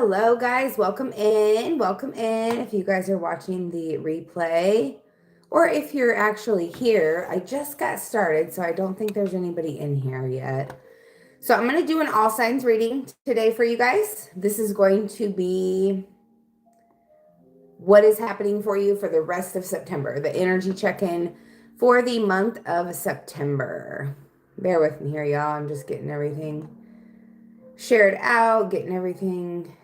hello, guys. Welcome in. Welcome in. If you guys are watching the replay or if you're actually here, I just got started, so I don't think there's anybody in here yet. So I'm going to do an all signs reading today for you guys. This is going to be what is happening for you for the rest of September, the energy check-in for the month of September. Bear with me here, y'all. I'm just getting everything shared out, getting everything.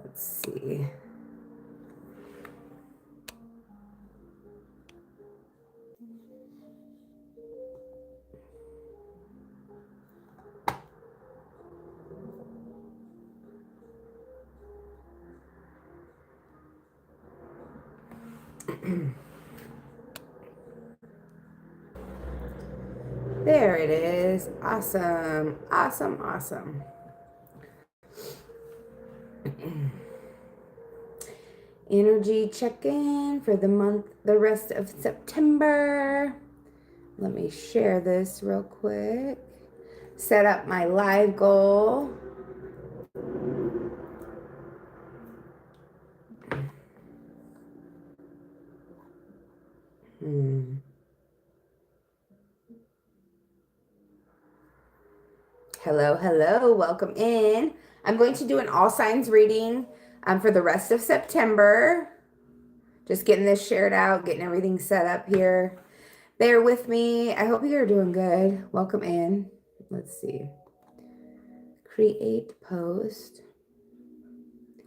Let's see. There it is. Awesome. Awesome. Awesome. Energy check-in for the rest of September. Let me share this real quick. Set up my live goal. Hello, hello. Welcome in. I'm going to do an all signs reading for the rest of September. Just getting this shared out, getting everything set up here. Bear with me. I hope you're doing good. Welcome in. Let's see. Create post.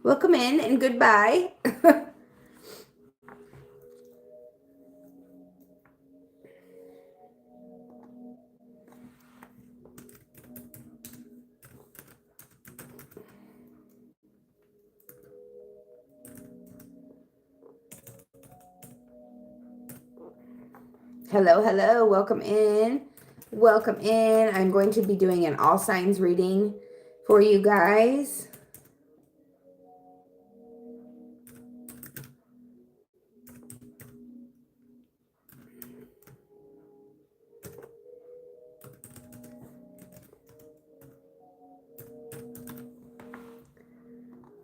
Welcome in and goodbye. Hello, hello. Welcome in. Welcome in. I'm going to be doing an all signs reading for you guys.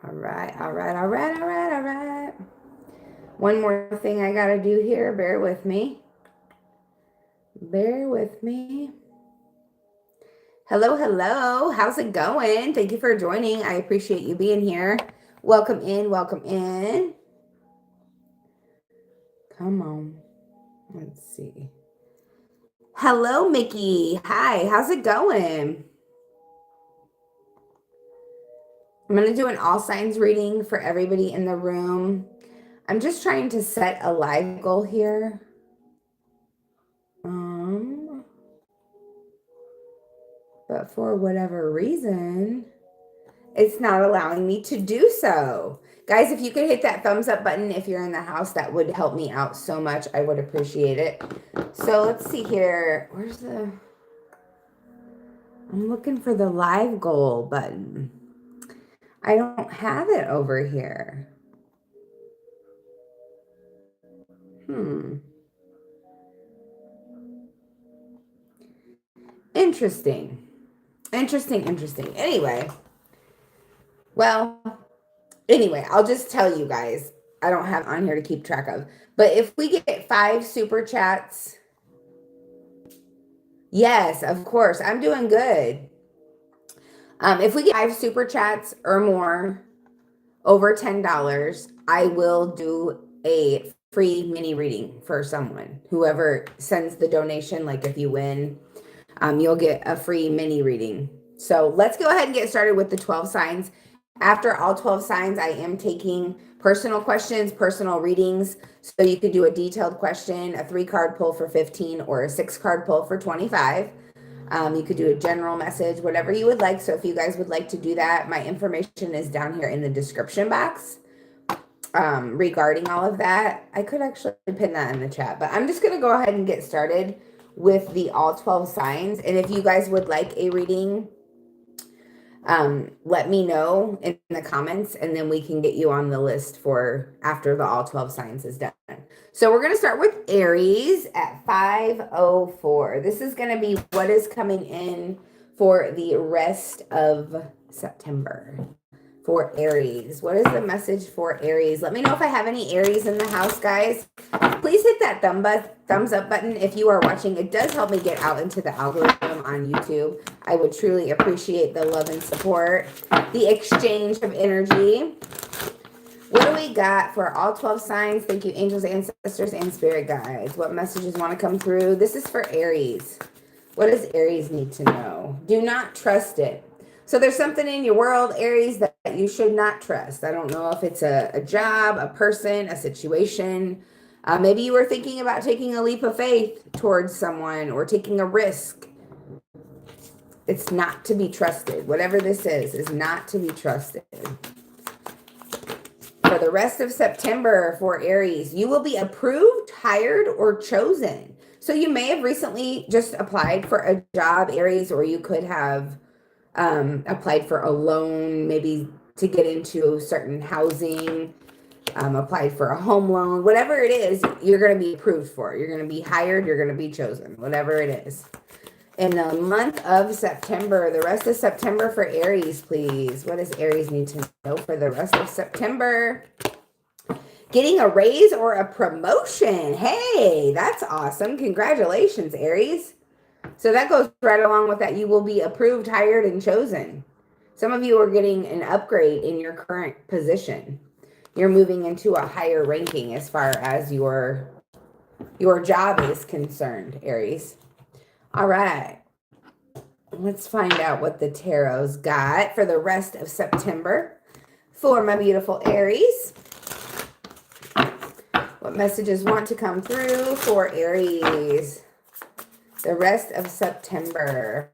All right, all right, all right, all right, all right. One more thing I got to do here. Bear with me. Bear with me. Hello, hello. How's it going? Thank you for joining. I appreciate you being here. Welcome in, welcome in. Come on. Let's see. Hello, Mickey. Hi, how's it going? I'm going to do an all signs reading for everybody in the room. I'm just trying to set a live goal here. But for whatever reason, it's not allowing me to do so. Guys, if you could hit that thumbs up button if you're in the house, that would help me out so much. I would appreciate it. So let's see here. I'm looking for the live goal button. I don't have it over here. Interesting. Interesting. Anyway, I'll just tell you guys. I don't have on here to keep track of. But if we get 5 super chats, yes, of course, I'm doing good. If we get 5 super chats or more over $10, I will do a free mini reading for someone. Whoever sends the donation, like if you win, you'll get a free mini reading. So let's go ahead and get started with the 12 signs. After all 12 signs, I am taking personal questions, personal readings. So you could do a detailed question, a 3-card pull for 15, or a 6-card pull for 25. You could do a general message, whatever you would like. So if you guys would like to do that, my information is down here in the description box regarding all of that. I could actually pin that in the chat, but I'm just going to go ahead and get started with the all 12 signs. And if you guys would like a reading, let me know in the comments, and then we can get you on the list for after the all 12 signs is done. So we're going to start with Aries at 5:04. This is going to be what is coming in for the rest of September. for Aries. What is the message for Aries? Let me know if I have any Aries in the house, guys. Please hit that thumbs up button if you are watching. It does help me get out into the algorithm on YouTube. I would truly appreciate the love and support, the exchange of energy. What do we got for all 12 signs? Thank you, angels, ancestors, and spirit guides. What messages want to come through? This is for Aries. What does Aries need to know? Do not trust it. So there's something in your world, Aries, that you should not trust. I don't know if it's a job, a person, a situation. Maybe you were thinking about taking a leap of faith towards someone or taking a risk. It's not to be trusted. Whatever this is not to be trusted. For the rest of September for Aries, you will be approved, hired, or chosen. So you may have recently just applied for a job, Aries, or you could have applied for a loan, maybe to get into certain housing, applied for a home loan, whatever it is, you're going to be approved for. You're going to be hired, you're going to be chosen, whatever it is. In the month of September, the rest of September for Aries, please. What does Aries need to know for the rest of September? Getting a raise or a promotion. Hey, that's awesome. Congratulations, Aries. So that goes right along with that. You will be approved, hired, and chosen. Some of you are getting an upgrade in your current position. You're moving into a higher ranking as far as your job is concerned, Aries. All right. Let's find out what the tarot's got for the rest of September for my beautiful Aries. What messages want to come through for Aries the rest of September?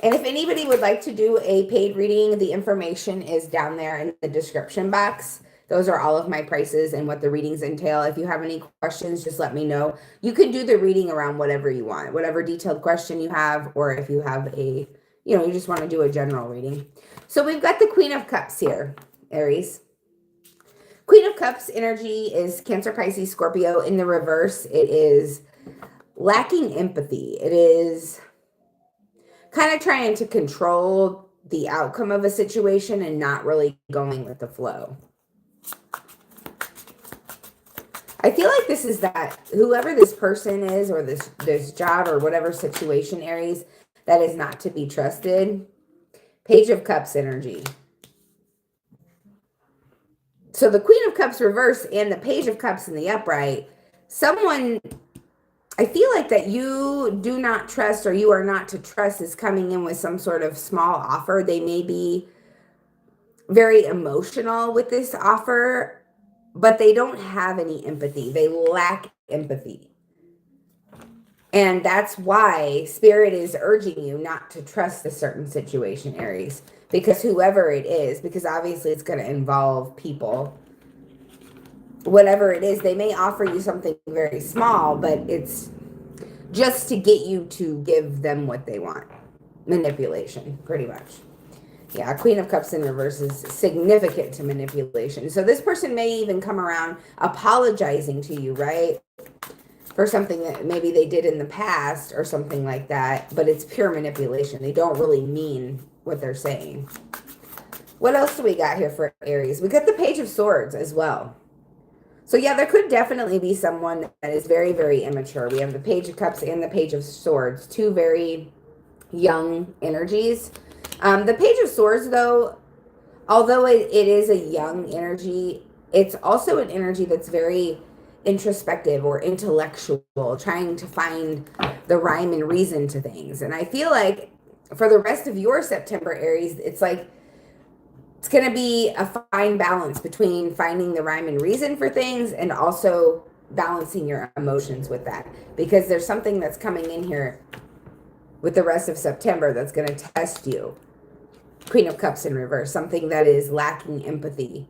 And if anybody would like to do a paid reading, the information is down there in the description box. Those are all of my prices and what the readings entail. If you have any questions, just let me know. You can do the reading around whatever you want, whatever detailed question you have, or if you have you just want to do a general reading. So we've got the Queen of Cups here, Aries. Queen of Cups energy is Cancer, Pisces, Scorpio. In the reverse, it is lacking empathy. It is kind of trying to control the outcome of a situation and not really going with the flow. I feel like this is that whoever this person is, or this job or whatever situation, Aries, that is not to be trusted. Page of Cups energy. So the Queen of Cups reverse and the Page of Cups in the upright, someone, I feel like that you do not trust, or you are not to trust, is coming in with some sort of small offer. They may be very emotional with this offer, but they don't have any empathy. They lack empathy. And that's why Spirit is urging you not to trust a certain situation, Aries. Because whoever it is, because obviously it's going to involve people. Whatever it is, they may offer you something very small, but it's just to get you to give them what they want. Manipulation, pretty much. Yeah, Queen of Cups in reverse is significant to manipulation. So this person may even come around apologizing to you, right? For something that maybe they did in the past or something like that, but it's pure manipulation. They don't really mean what they're saying. What else do we got here for Aries? We got the Page of Swords as well. So yeah, there could definitely be someone that is very, very immature. We have the Page of Cups and the Page of Swords, two very young energies. The Page of Swords, though, although it is a young energy, it's also an energy that's very introspective or intellectual, trying to find the rhyme and reason to things. And I feel like for the rest of your September, Aries, it's like it's going to be a fine balance between finding the rhyme and reason for things and also balancing your emotions with that. Because there's something that's coming in here with the rest of September that's going to test you. Queen of Cups in reverse, something that is lacking empathy,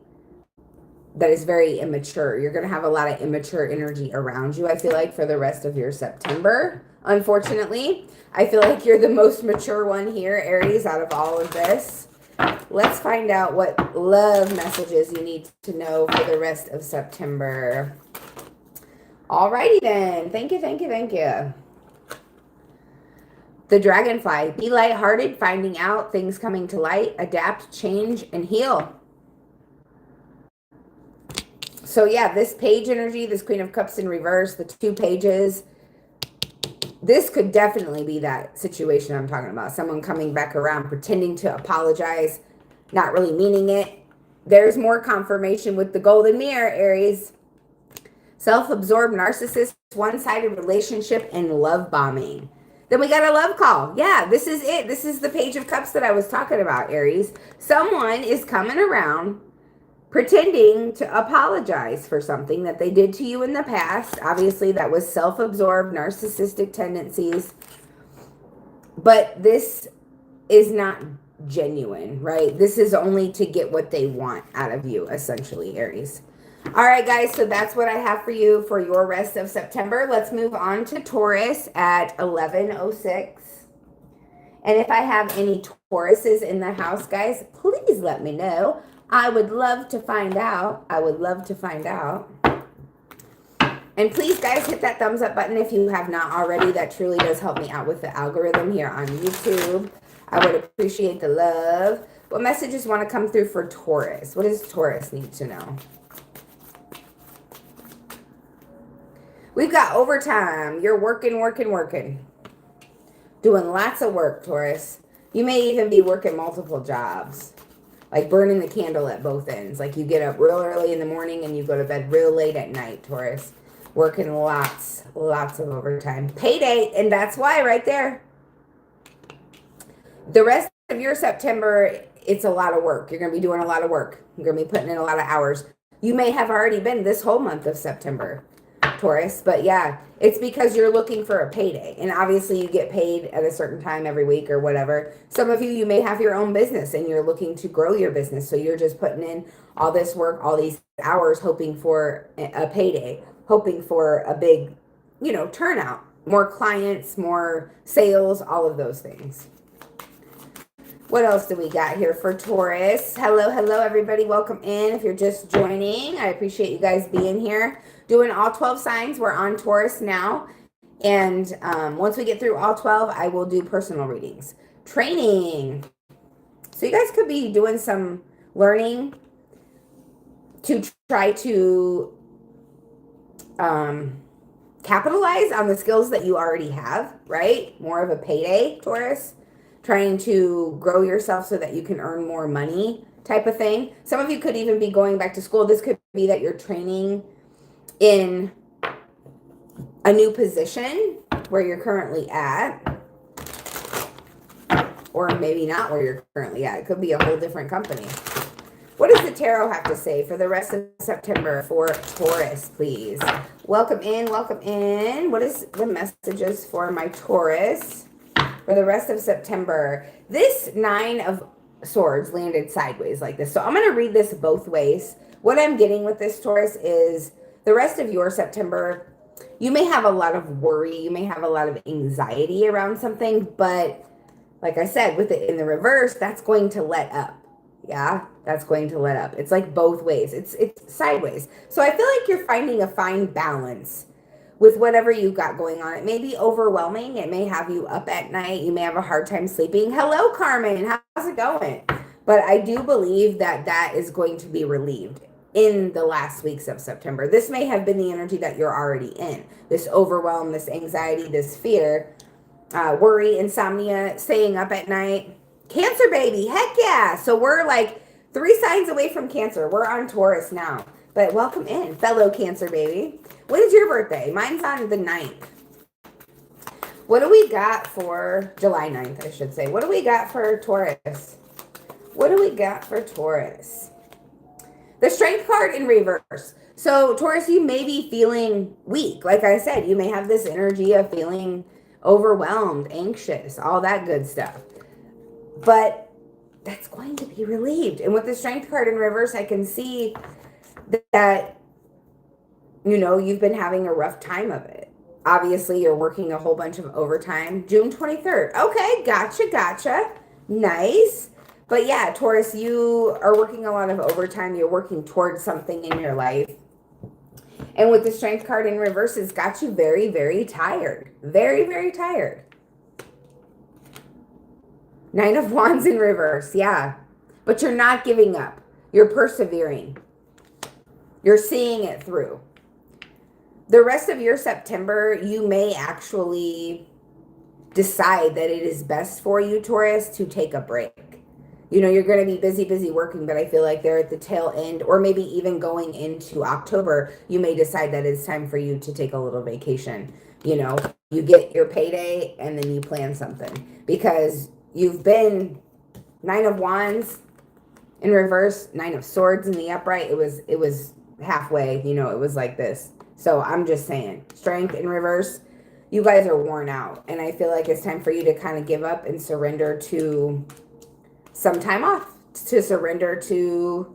that is very immature. You're going to have a lot of immature energy around you, I feel like, for the rest of your September. Unfortunately, I feel like you're the most mature one here, Aries, out of all of this. Let's find out what love messages you need to know for the rest of September. Alrighty then. Thank you, thank you, thank you. The Dragonfly. Be lighthearted, finding out, things coming to light, adapt, change, and heal. So yeah, this page energy, this Queen of Cups in reverse, the 2 pages, this could definitely be that situation I'm talking about. Someone coming back around, pretending to apologize, not really meaning it. There's more confirmation with the golden mirror, Aries. Self-absorbed narcissist, one-sided relationship, and love bombing. Then we got a love call. Yeah, this is it. This is the Page of Cups that I was talking about, Aries. Someone is coming around pretending to apologize for something that they did to you in the past. Obviously, that was self-absorbed narcissistic tendencies. But this is not genuine, right? This is only to get what they want out of you, essentially, Aries. All right, guys, so that's what I have for you for your rest of September. Let's move on to Taurus at 11:06. And if I have any Tauruses in the house, guys, please let me know. I would love to find out. I would love to find out. And please, guys, hit that thumbs up button if you have not already. That truly does help me out with the algorithm here on YouTube. I would appreciate the love. What messages want to come through for Taurus? What does Taurus need to know? We've got overtime. You're working, working, working. Doing lots of work, Taurus. You may even be working multiple jobs. Like burning the candle at both ends. Like you get up real early in the morning and you go to bed real late at night, Taurus. Working lots of overtime. Payday, and that's why right there. The rest of your September, it's a lot of work. You're going to be doing a lot of work. You're going to be putting in a lot of hours. You may have already been this whole month of September, Taurus. But yeah, it's because you're looking for a payday. And obviously you get paid at a certain time every week or whatever. Some of you, you may have your own business and you're looking to grow your business. So you're just putting in all this work, all these hours, hoping for a payday, hoping for a big, turnout, more clients, more sales, all of those things. What else do we got here for Taurus? Hello, everybody. Welcome in. If you're just joining, I appreciate you guys being here. Doing all 12 signs. We're on Taurus now. And once we get through all 12, I will do personal readings. Training. So you guys could be doing some learning to try to capitalize on the skills that you already have, right? More of a payday, Taurus. Trying to grow yourself so that you can earn more money type of thing. Some of you could even be going back to school. This could be that you're training in a new position where you're currently at, or maybe not where you're currently at. It could be a whole different company. What does the tarot have to say for the rest of September for Taurus, please? Welcome in, welcome in. What is the messages for my Taurus for the rest of September? This 9 of Swords landed sideways like this. So I'm going to read this both ways. What I'm getting with this, Taurus, is the rest of your September, you may have a lot of worry. You may have a lot of anxiety around something. But like I said, with it in the reverse, that's going to let up. Yeah, that's going to let up. It's like both ways. It's sideways. So I feel like you're finding a fine balance with whatever you've got going on. It may be overwhelming. It may have you up at night. You may have a hard time sleeping. Hello, Carmen. How's it going? But I do believe that that is going to be relieved in the last weeks of September. This may have been the energy that you're already in. This overwhelm, this anxiety, this fear, worry, insomnia, staying up at night. Cancer, baby. Heck yeah. So we're like 3 signs away from Cancer. We're on Taurus now. But welcome in, fellow Cancer, baby. When is your birthday? Mine's on the 9th. What do we got for July 9th, I should say? What do we got for Taurus? What do we got for Taurus? The Strength card in reverse. So Taurus, you may be feeling weak. Like I said, you may have this energy of feeling overwhelmed, anxious, all that good stuff. But that's going to be relieved. And with the Strength card in reverse, I can see that, you've been having a rough time of it. Obviously, you're working a whole bunch of overtime. June 23rd. Okay, gotcha. Nice. But yeah, Taurus, you are working a lot of overtime. You're working towards something in your life. And with the Strength card in reverse, it's got you very, very tired. Very, very tired. 9 of Wands in reverse, yeah. But you're not giving up. You're persevering. You're seeing it through. The rest of your September, you may actually decide that it is best for you, Taurus, to take a break. You know, you're going to be busy working, but I feel like they're at the tail end, or maybe even going into October, you may decide that it's time for you to take a little vacation. You know, you get your payday and then you plan something, because you've been 9 of Wands in reverse, 9 of Swords in the upright. It was halfway, you know, it was like this. So I'm just saying, Strength in reverse, you guys are worn out. And I feel like it's time for you to kind of give up and surrender to some time off, to surrender to,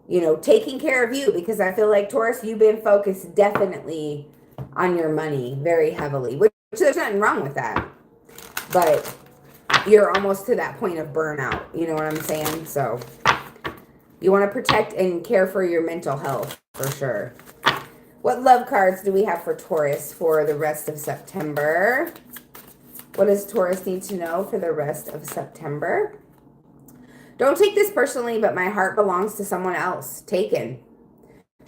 you know, taking care of you. Because I feel like, Taurus, you've been focused definitely on your money very heavily, which there's nothing wrong with that. But you're almost to that point of burnout. You know what I'm saying? So you want to protect and care for your mental health for sure. What love cards do we have for Taurus for the rest of September? What does Taurus need to know for the rest of September? Don't take this personally, but my heart belongs to someone else. Taken.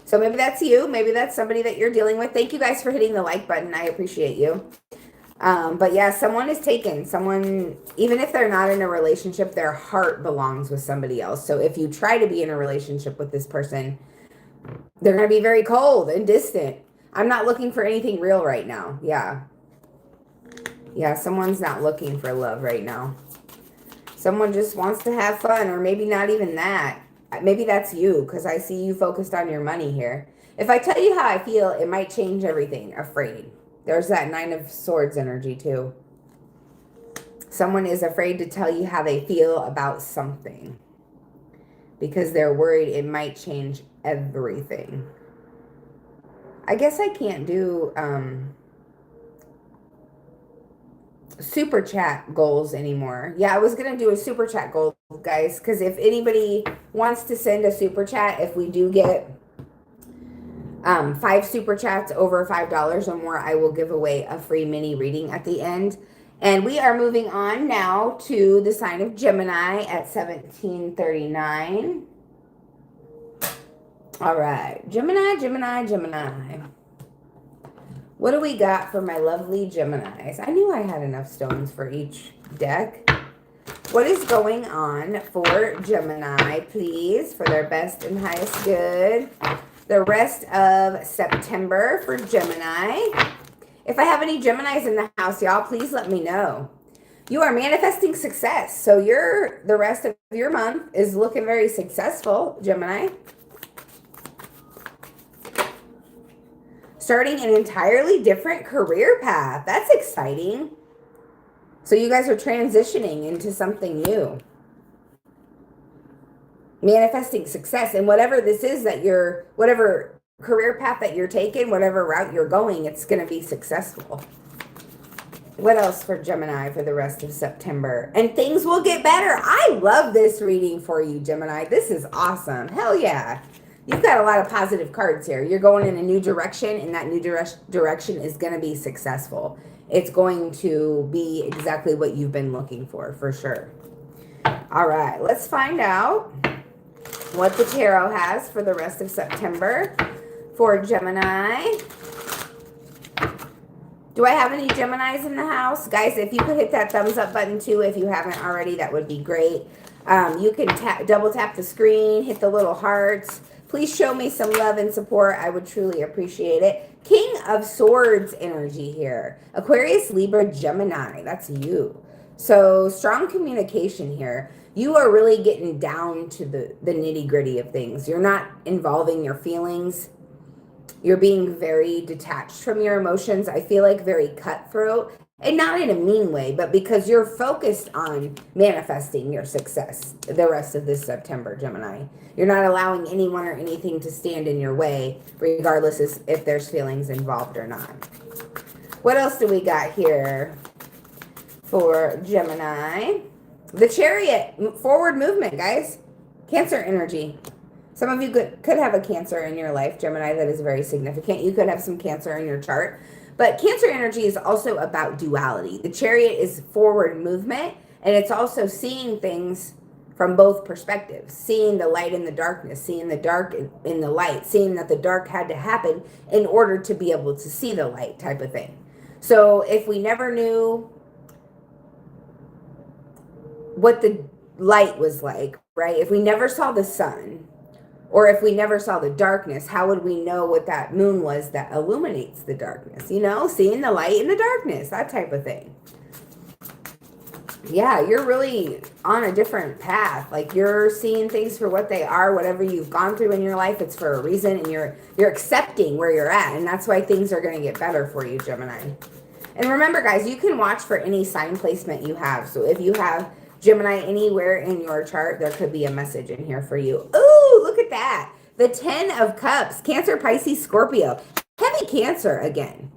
So maybe that's you. Maybe that's somebody that you're dealing with. Thank you guys for hitting the like button. I appreciate you. But yeah, someone is taken. Someone, even if they're not in a relationship, their heart belongs with somebody else. So if you try to be in a relationship with this person, they're going to be very cold and distant. I'm not looking for anything real right now. Yeah. Yeah, someone's not looking for love right now. Someone just wants to have fun, or maybe not even that. Maybe that's you, because I see you focused on your money here. If I tell you how I feel, it might change everything. Afraid. There's that 9 of Swords energy too. Someone is afraid to tell you how they feel about something, because they're worried it might change everything. I guess I can't do super chat goals anymore. Yeah, I was going to do a super chat goal, guys, because if anybody wants to send a super chat, if we do get 5 super chats over $5 or more, I will give away a free mini reading at the end. And we are moving on now to the sign of Gemini at 1739. All right, Gemini. What do we got for my lovely Geminis? I knew I had enough stones for each deck. What is going on for Gemini, please, for their best and highest good? The rest of September for Gemini. If I have any Geminis in the house, y'all, please let me know. You are manifesting success. So the rest of your month is looking very successful, Gemini. Starting an entirely different career path. That's exciting. So you guys are transitioning into something new. Manifesting success. And whatever this is that whatever career path that you're taking, whatever route you're going, it's going to be successful. What else for Gemini for the rest of September? And things will get better. I love this reading for you, Gemini. This is awesome. Hell yeah. You've got a lot of positive cards here. You're going in a new direction, and that new direction is going to be successful. It's going to be exactly what you've been looking for sure. All right, let's find out what the tarot has for the rest of September for Gemini. Do I have any Geminis in the house? Guys, if you could hit that thumbs up button too, if you haven't already, that would be great. You can double tap the screen, hit the little hearts. Please show me some love and support. I would truly appreciate it. King of Swords energy here. Aquarius, Libra, Gemini. That's you. So strong communication here. You are really getting down to the nitty gritty of things. You're not involving your feelings. You're being very detached from your emotions. I feel like very cutthroat. And not in a mean way, but because you're focused on manifesting your success the rest of this September, Gemini. You're not allowing anyone or anything to stand in your way, regardless if there's feelings involved or not. What else do we got here for Gemini? The Chariot, forward movement, guys. Cancer energy. Some of you could have a Cancer in your life, Gemini, that is very significant. You could have some Cancer in your chart. But Cancer energy is also about duality. The Chariot is forward movement, and it's also seeing things from both perspectives, seeing the light in the darkness, seeing the dark in the light, seeing that the dark had to happen in order to be able to see the light type of thing. So if we never knew what the light was like, right? If we never saw the sun, or if we never saw the darkness, how would we know what that moon was that illuminates the darkness? You know, seeing the light in the darkness, that type of thing. Yeah, you're really on a different path. Like, you're seeing things for what they are. Whatever you've gone through in your life, it's for a reason, and you're accepting where you're at, and that's why things are going to get better for you, Gemini. And remember, guys, you can watch for any sign placement you have. So if you have Gemini anywhere in your chart, there could be a message in here for you. Ooh, look at that. The 10 of Cups, Cancer, Pisces, Scorpio. Heavy Cancer again.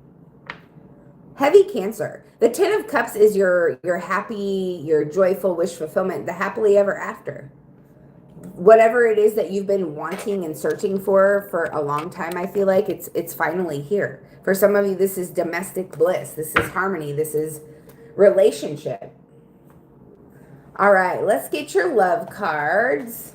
Heavy Cancer. The 10 of Cups is your happy, your joyful wish fulfillment, the happily ever after. Whatever it is that you've been wanting and searching for a long time, I feel like it's finally here. For some of you, this is domestic bliss. This is harmony. This is relationship. All right, let's get your love cards.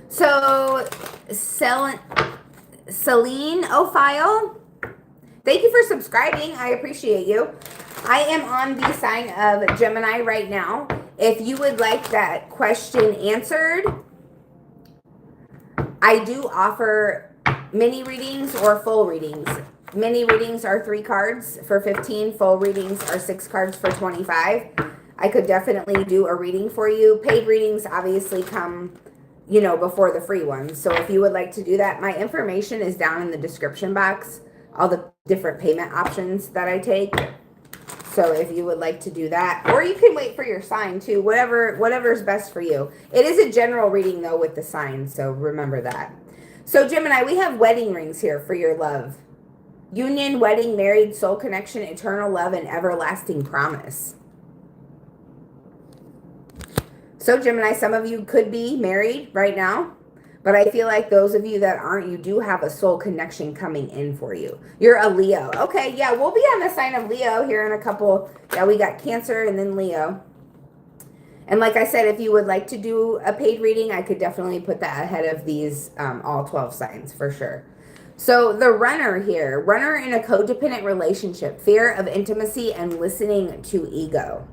So, Celine Ophile, thank you for subscribing. I appreciate you. I am on the sign of Gemini right now. If you would like that question answered, I do offer mini readings or full readings. Mini readings are 3 cards for 15. Full readings are 6 cards for 25. I could definitely do a reading for you. Paid readings obviously come, you know, before the free ones. So if you would like to do that, my information is down in the description box. All the different payment options that I take. So if you would like to do that, or you can wait for your sign too, whatever is best for you. It is a general reading though with the sign, so remember that. So Gemini, we have wedding rings here for your love. Union, wedding, married, soul connection, eternal love, and everlasting promise. So Gemini, some of you could be married right now, but I feel like those of you that aren't, you do have a soul connection coming in for you. You're a Leo. Okay, yeah, we'll be on the sign of Leo here in a couple. Yeah, we got Cancer and then Leo. And like I said, if you would like to do a paid reading, I could definitely put that ahead of these all 12 signs for sure. So the runner here, runner in a codependent relationship, fear of intimacy and listening to ego.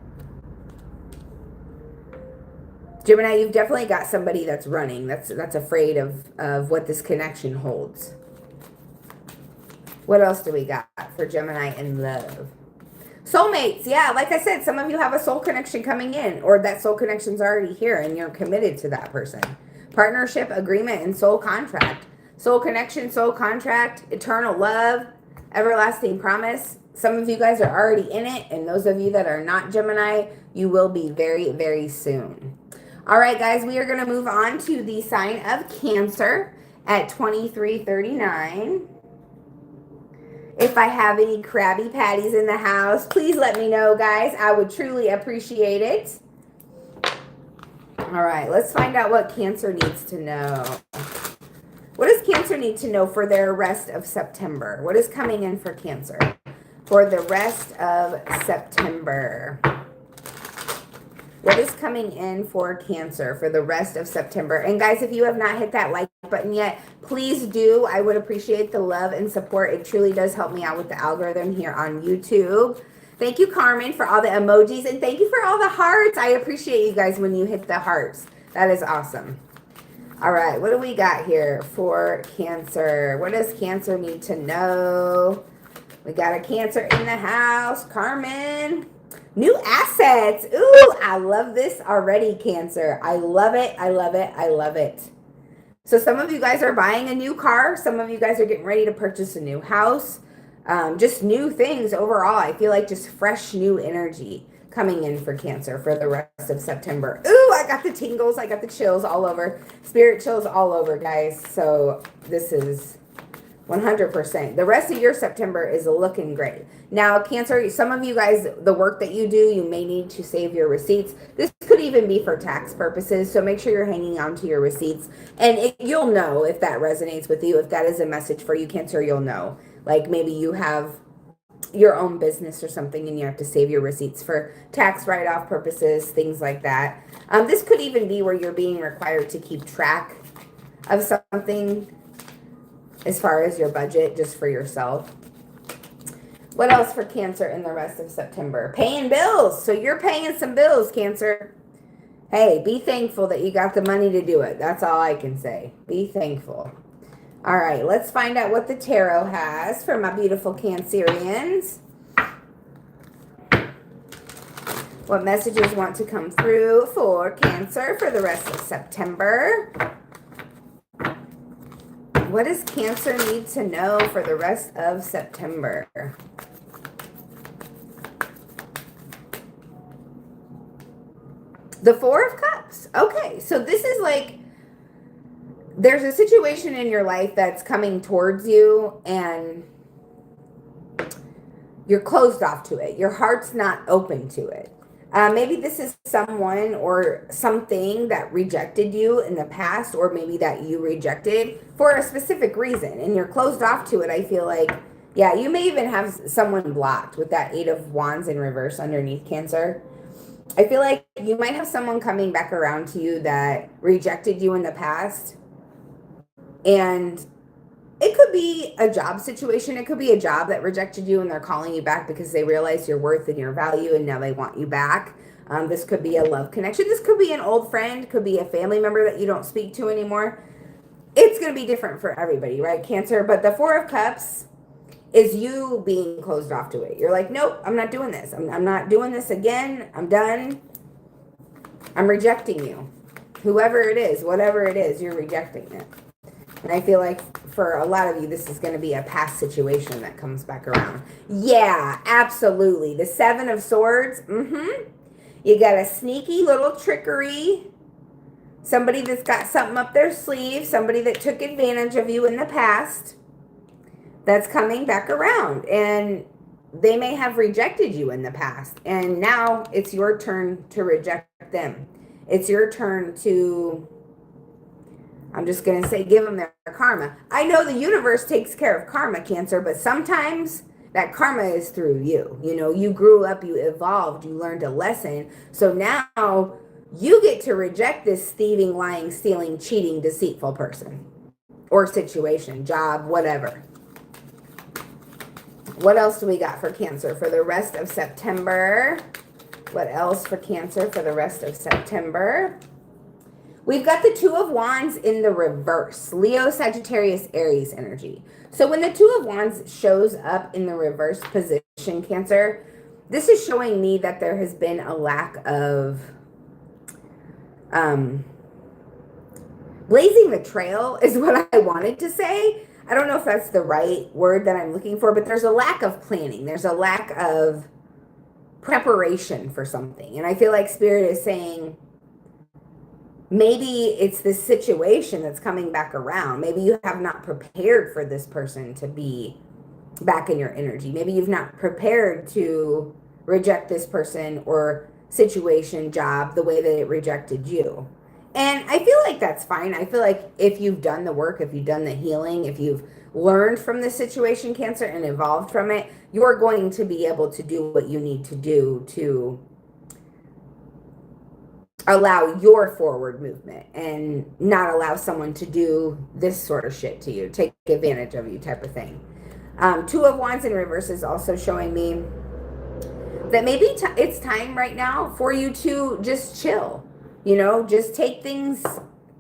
Gemini, you've definitely got somebody that's running, that's afraid of what this connection holds. What else do we got for Gemini in love? Soulmates, yeah, like I said, some of you have a soul connection coming in, or that soul connection's already here and you're committed to that person. Partnership, agreement, and soul contract. Soul connection, soul contract, eternal love, everlasting promise. Some of you guys are already in it, and those of you that are not Gemini, you will be very, very soon. All right, guys, we are going to move on to the sign of Cancer at 2339. If I have any Krabby Patties in the house, please let me know, guys. I would truly appreciate it. All right, let's find out what Cancer needs to know. What does Cancer need to know for their rest of September? What is coming in for Cancer for the rest of September? What is coming in for Cancer for the rest of September? And guys, if you have not hit that like button yet, please do. I would appreciate the love and support. It truly does help me out with the algorithm here on YouTube. Thank you, Carmen, for all the emojis. And thank you for all the hearts. I appreciate you guys when you hit the hearts. That is awesome. All right, what do we got here for Cancer? What does Cancer need to know? We got a Cancer in the house. Carmen. New assets. Ooh, I love this already, Cancer. I love it. I love it. I love it. So some of you guys are buying a new car. Some of you guys are getting ready to purchase a new house. Just new things overall. I feel like just fresh new energy coming in for Cancer for the rest of September. Ooh, I got the tingles. I got the chills all over. Spirit chills all over, guys. So this is 100%. The rest of your September is looking great. Now, Cancer, some of you guys, the work that you do, you may need to save your receipts. This could even be for tax purposes, so make sure you're hanging on to your receipts. And you'll know if that resonates with you. If that is a message for you, Cancer, you'll know. Like maybe you have your own business or something and you have to save your receipts for tax write-off purposes, things like that. This could even be where you're being required to keep track of something as far as your budget just for yourself. What else for Cancer in the rest of September? Paying bills. So you're paying some bills, Cancer. Hey, be thankful that you got the money to do it. That's all I can say. Be thankful. All right, let's find out what the tarot has for my beautiful Cancerians. What messages want to come through for Cancer for the rest of September? What does Cancer need to know for the rest of September? The Four of Cups. Okay, so this is like, there's a situation in your life that's coming towards you and you're closed off to it. Your heart's not open to it. Maybe this is someone or something that rejected you in the past, or maybe that you rejected for a specific reason and you're closed off to it. I feel like, yeah, you may even have someone blocked with that Eight of Wands in reverse underneath, Cancer. I feel like you might have someone coming back around to you that rejected you in the past. And it could be a job situation. It could be a job that rejected you and they're calling you back because they realize your worth and your value and now they want you back. This could be a love connection. This could be an old friend, could be a family member that you don't speak to anymore. It's going to be different for everybody, right, Cancer? But the Four of Cups is you being closed off to it. You're like, nope, I'm not doing this. I'm not doing this again. I'm done. I'm rejecting you. Whoever it is, whatever it is, you're rejecting it. And I feel like for a lot of you, this is going to be a past situation that comes back around. Yeah, absolutely. The Seven of Swords. You got a sneaky little trickery. Somebody that's got something up their sleeve. Somebody that took advantage of you in the past. That's coming back around. And they may have rejected you in the past. And now it's your turn to reject them. It's your turn to... I'm just going to say, give them their karma. I know the universe takes care of karma, Cancer, but sometimes that karma is through you. You know, you grew up, you evolved, you learned a lesson. So now you get to reject this thieving, lying, stealing, cheating, deceitful person or situation, job, whatever. What else do we got for Cancer for the rest of September? What else for Cancer for the rest of September? We've got the Two of Wands in the reverse. Leo, Sagittarius, Aries energy. So when the Two of Wands shows up in the reverse position, Cancer, this is showing me that there has been a lack of blazing the trail is what I wanted to say. I don't know if that's the right word that I'm looking for, but there's a lack of planning. There's a lack of preparation for something. And I feel like Spirit is saying, maybe it's this situation that's coming back around. Maybe you have not prepared for this person to be back in your energy. Maybe you've not prepared to reject this person or situation, job, the way that it rejected you. And I feel like that's fine. I feel like if you've done the work, if you've done the healing, if you've learned from this situation, Cancer, and evolved from it, you're going to be able to do what you need to do to allow your forward movement and not allow someone to do this sort of shit to you, take advantage of you type of thing. Two of Wands in reverse is also showing me that maybe it's time right now for you to just chill, you know, just take things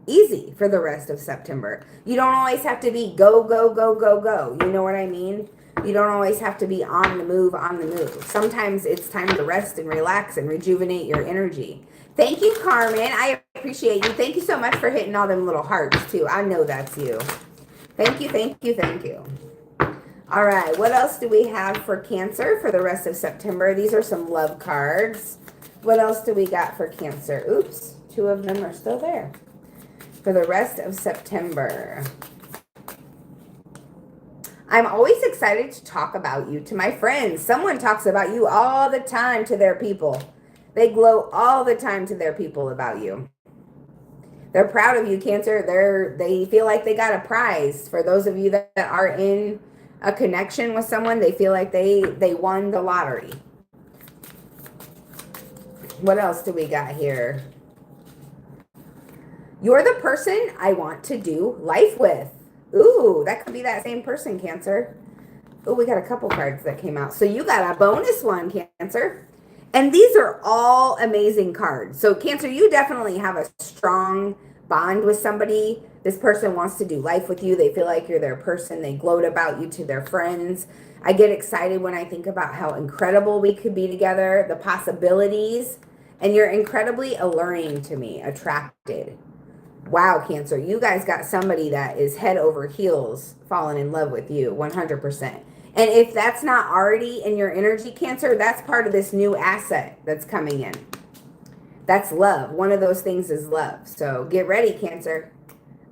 easy for the rest of September. You don't always have to be go, go, go, go, go. You know what I mean? You don't always have to be on the move, on the move. Sometimes it's time to rest and relax and rejuvenate your energy. Thank you, Carmen. I appreciate you. Thank you so much for hitting all them little hearts, too. I know that's you. Thank you, thank you, thank you. All right, what else do we have for Cancer for the rest of September? These are some love cards. What else do we got for Cancer? Oops, two of them are still there. For the rest of September. I'm always excited to talk about you to my friends. Someone talks about you all the time to their people. They glow all the time to their people about you. They're proud of you, Cancer. They feel like they got a prize. For those of you that are in a connection with someone, they feel like they won the lottery. What else do we got here? You're the person I want to do life with. Ooh, that could be that same person, Cancer. Oh, we got a couple cards that came out. So you got a bonus one, Cancer. And these are all amazing cards. So Cancer, you definitely have a strong bond with somebody. This person wants to do life with you. They feel like you're their person. They gloat about you to their friends. I get excited when I think about how incredible we could be together, the possibilities, and you're incredibly alluring to me, attracted. Wow, Cancer, you guys got somebody that is head over heels falling in love with you, 100%. And if that's not already in your energy, Cancer, that's part of this new asset that's coming in. That's love. One of those things is love. So get ready, Cancer.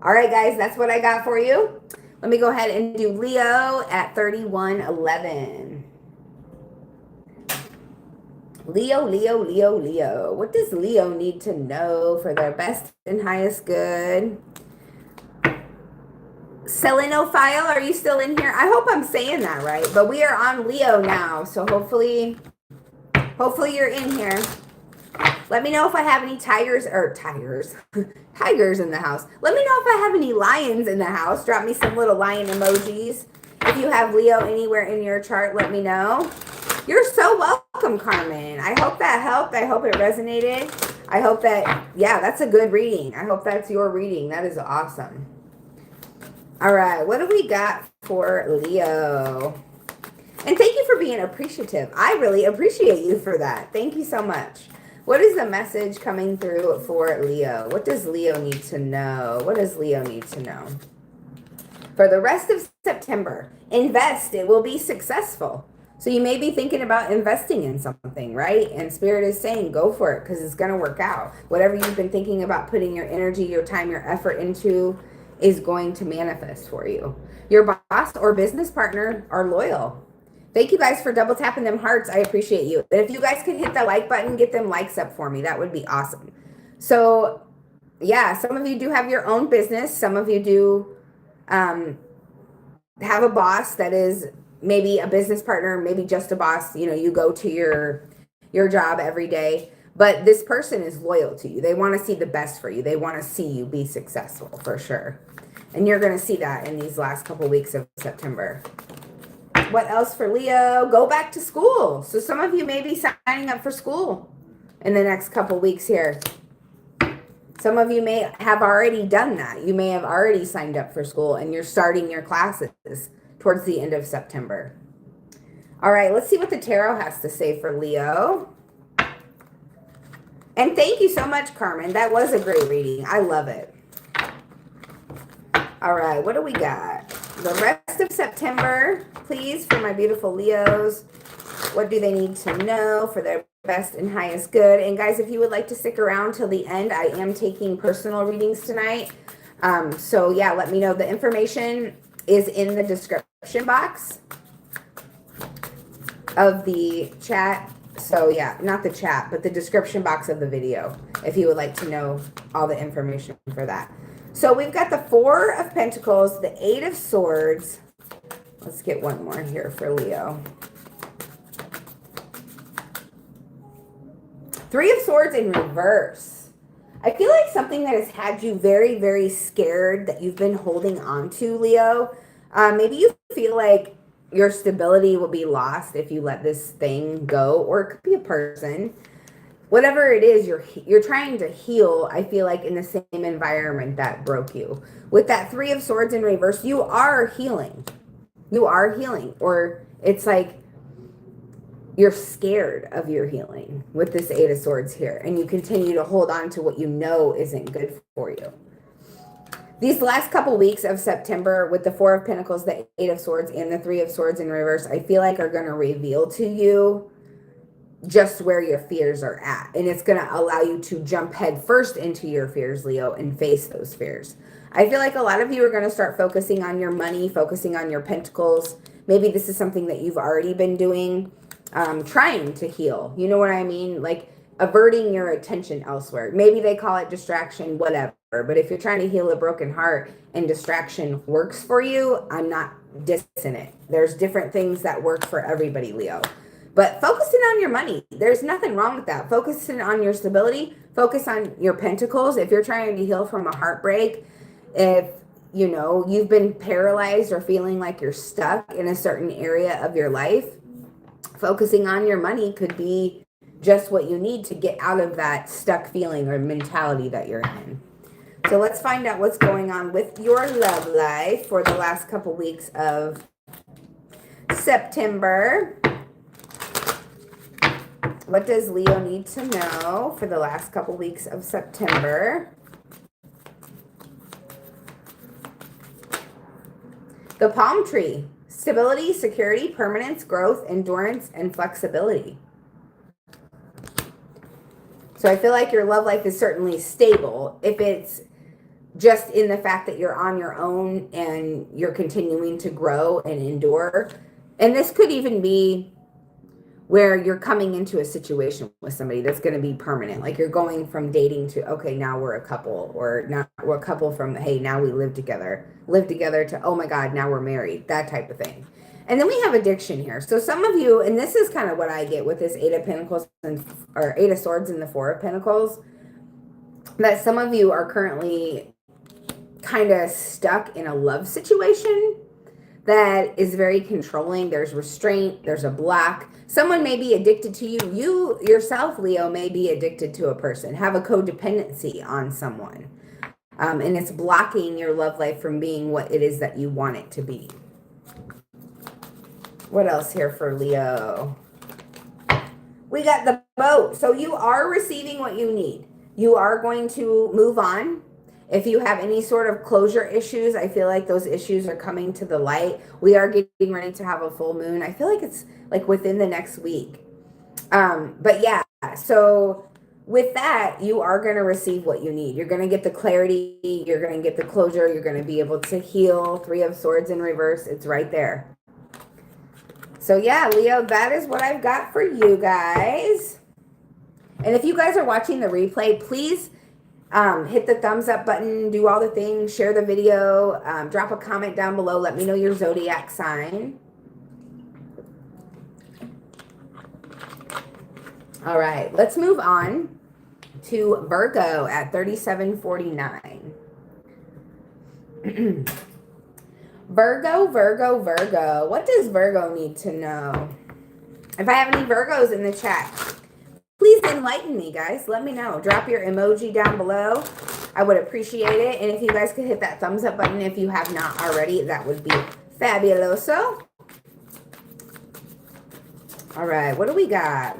All right, guys, that's what I got for you. Let me go ahead and do Leo at 3111. Leo, Leo, Leo, Leo. What does Leo need to know for their best and highest good? Selenophile, are you still in here? I hope I'm saying that right, but we are on Leo now, so hopefully you're in here. Let me know if I have any tigers in the house. Let me know if I have any lions in the house. Drop me some little lion emojis. If you have Leo anywhere in your chart, let me know. You're so welcome, Carmen. I hope that helped. I hope it resonated. I hope that, yeah, that's a good reading. I hope that's your reading. That is awesome. All right, what do we got for Leo? And thank you for being appreciative. I really appreciate you for that. Thank you so much. What is the message coming through for Leo? What does Leo need to know? What does Leo need to know? For the rest of September, invest. It will be successful. So you may be thinking about investing in something, right? And Spirit is saying, go for it because it's going to work out. Whatever you've been thinking about putting your energy, your time, your effort into is going to manifest for you. Your boss or business partner are loyal. Thank you guys for double tapping them hearts. I appreciate you. And if you guys could hit the like button, get them likes up for me. That would be awesome. So yeah, some of you do have your own business. Some of you do have a boss that is maybe a business partner, maybe just a boss. You know, you go to your job every day, but this person is loyal to you. They want to see the best for you. They want to see you be successful for sure. And you're going to see that in these last couple weeks of September. What else for Leo? Go back to school. So some of you may be signing up for school in the next couple weeks here. Some of you may have already done that. You may have already signed up for school and you're starting your classes towards the end of September. All right, let's see what the tarot has to say for Leo. And thank you so much, Carmen. That was a great reading. I love it. All right, what do we got? The rest of September, please, for my beautiful Leos. What do they need to know for their best and highest good? And guys, if you would like to stick around till the end, I am taking personal readings tonight. So yeah, let me know. The information is in the description box of the chat. So yeah, not the chat, but the description box of the video, if you would like to know all the information for that. So we've got the Four of Pentacles, the Eight of Swords. Let's get one more here for Leo. Three of Swords in reverse. I feel like something that has had you very, very scared that you've been holding on to, Leo. Maybe you feel like your stability will be lost if you let this thing go, or it could be a person. Whatever it is, you're trying to heal, I feel like, in the same environment that broke you. With that Three of Swords in reverse, you are healing. You are healing. Or it's like you're scared of your healing with this Eight of Swords here. And you continue to hold on to what you know isn't good for you. These last couple weeks of September with the Four of Pentacles, the Eight of Swords, and the Three of Swords in reverse, I feel like are going to reveal to you just where your fears are at. And it's going to allow you to jump head first into your fears, Leo, and face those fears. I feel like a lot of you are going to start focusing on your money, focusing on your pentacles. Maybe this is something that you've already been doing, trying to heal. You know what I mean? Like averting your attention elsewhere. Maybe they call it distraction, whatever. But if you're trying to heal a broken heart and distraction works for you, I'm not dissing it. There's different things that work for everybody, Leo. But focusing on your money, there's nothing wrong with that. Focusing on your stability, focus on your pentacles. If you're trying to heal from a heartbreak, if you know you've been paralyzed or feeling like you're stuck in a certain area of your life, focusing on your money could be just what you need to get out of that stuck feeling or mentality that you're in. So let's find out what's going on with your love life for the last couple weeks of September. What does Leo need to know for the last couple weeks of September? The palm tree. Stability, security, permanence, growth, endurance, and flexibility. So I feel like your love life is certainly stable. If it's just in the fact that you're on your own and you're continuing to grow and endure. And this could even be where you're coming into a situation with somebody that's going to be permanent. Like you're going from dating to, okay, now we're a couple, or now we're a couple from, hey, now we live together to, oh my God, now we're married, that type of thing. And then we have addiction here. So some of you, and this is kind of what I get with this Eight of Pentacles or Eight of Swords and the Four of Pentacles, that some of you are currently kind of stuck in a love situation that is very controlling. There's restraint, there's a block. Someone may be addicted to you. You yourself, Leo, may be addicted to a person, have a codependency on someone. And it's blocking your love life from being what it is that you want it to be. What else here for Leo? We got the boat. So you are receiving what you need. You are going to move on. If you have any sort of closure issues, I feel like those issues are coming to the light. We are getting ready to have a full moon. I feel like it's like within the next week. But yeah, so with that, you are going to receive what you need. You're going to get the clarity. You're going to get the closure. You're going to be able to heal. Three of Swords in reverse. It's right there. So yeah, Leo, that is what I've got for you guys. And if you guys are watching the replay, please hit the thumbs up button, do all the things, share the video, drop a comment down below. Let me know your zodiac sign. All right, let's move on to Virgo at 3749. Virgo. What does Virgo need to know? If I have any Virgos in the chat, please enlighten me, guys. Let me know. Drop your emoji down below. I would appreciate it. And if you guys could hit that thumbs up button if you have not already, that would be fabuloso. All right, what do we got?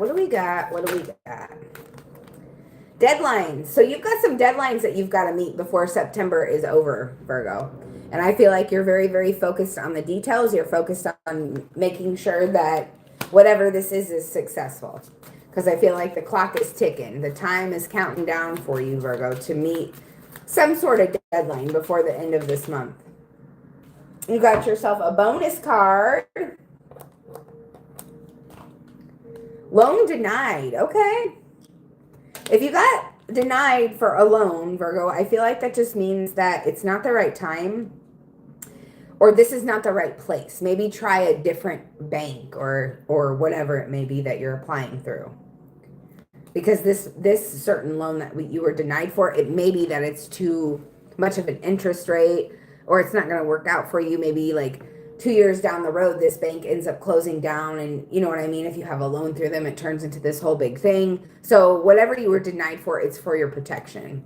Deadlines. So you've got some deadlines that you've got to meet before September is over, Virgo. And I feel like you're very, very focused on the details. You're focused on making sure that whatever this is successful. Because I feel like the clock is ticking. The time is counting down for you, Virgo, to meet some sort of deadline before the end of this month. You got yourself a bonus card. Loan denied. Okay. If you got denied for a loan, Virgo, I feel like that just means that it's not the right time, or this is not the right place. Maybe try a different bank or whatever it may be that you're applying through. Because this certain loan that you were denied for, it may be that it's too much of an interest rate, or it's not going to work out for you. Maybe like 2 years down the road, this bank ends up closing down, and you know what I mean? If you have a loan through them, it turns into this whole big thing. So whatever you were denied for, it's for your protection.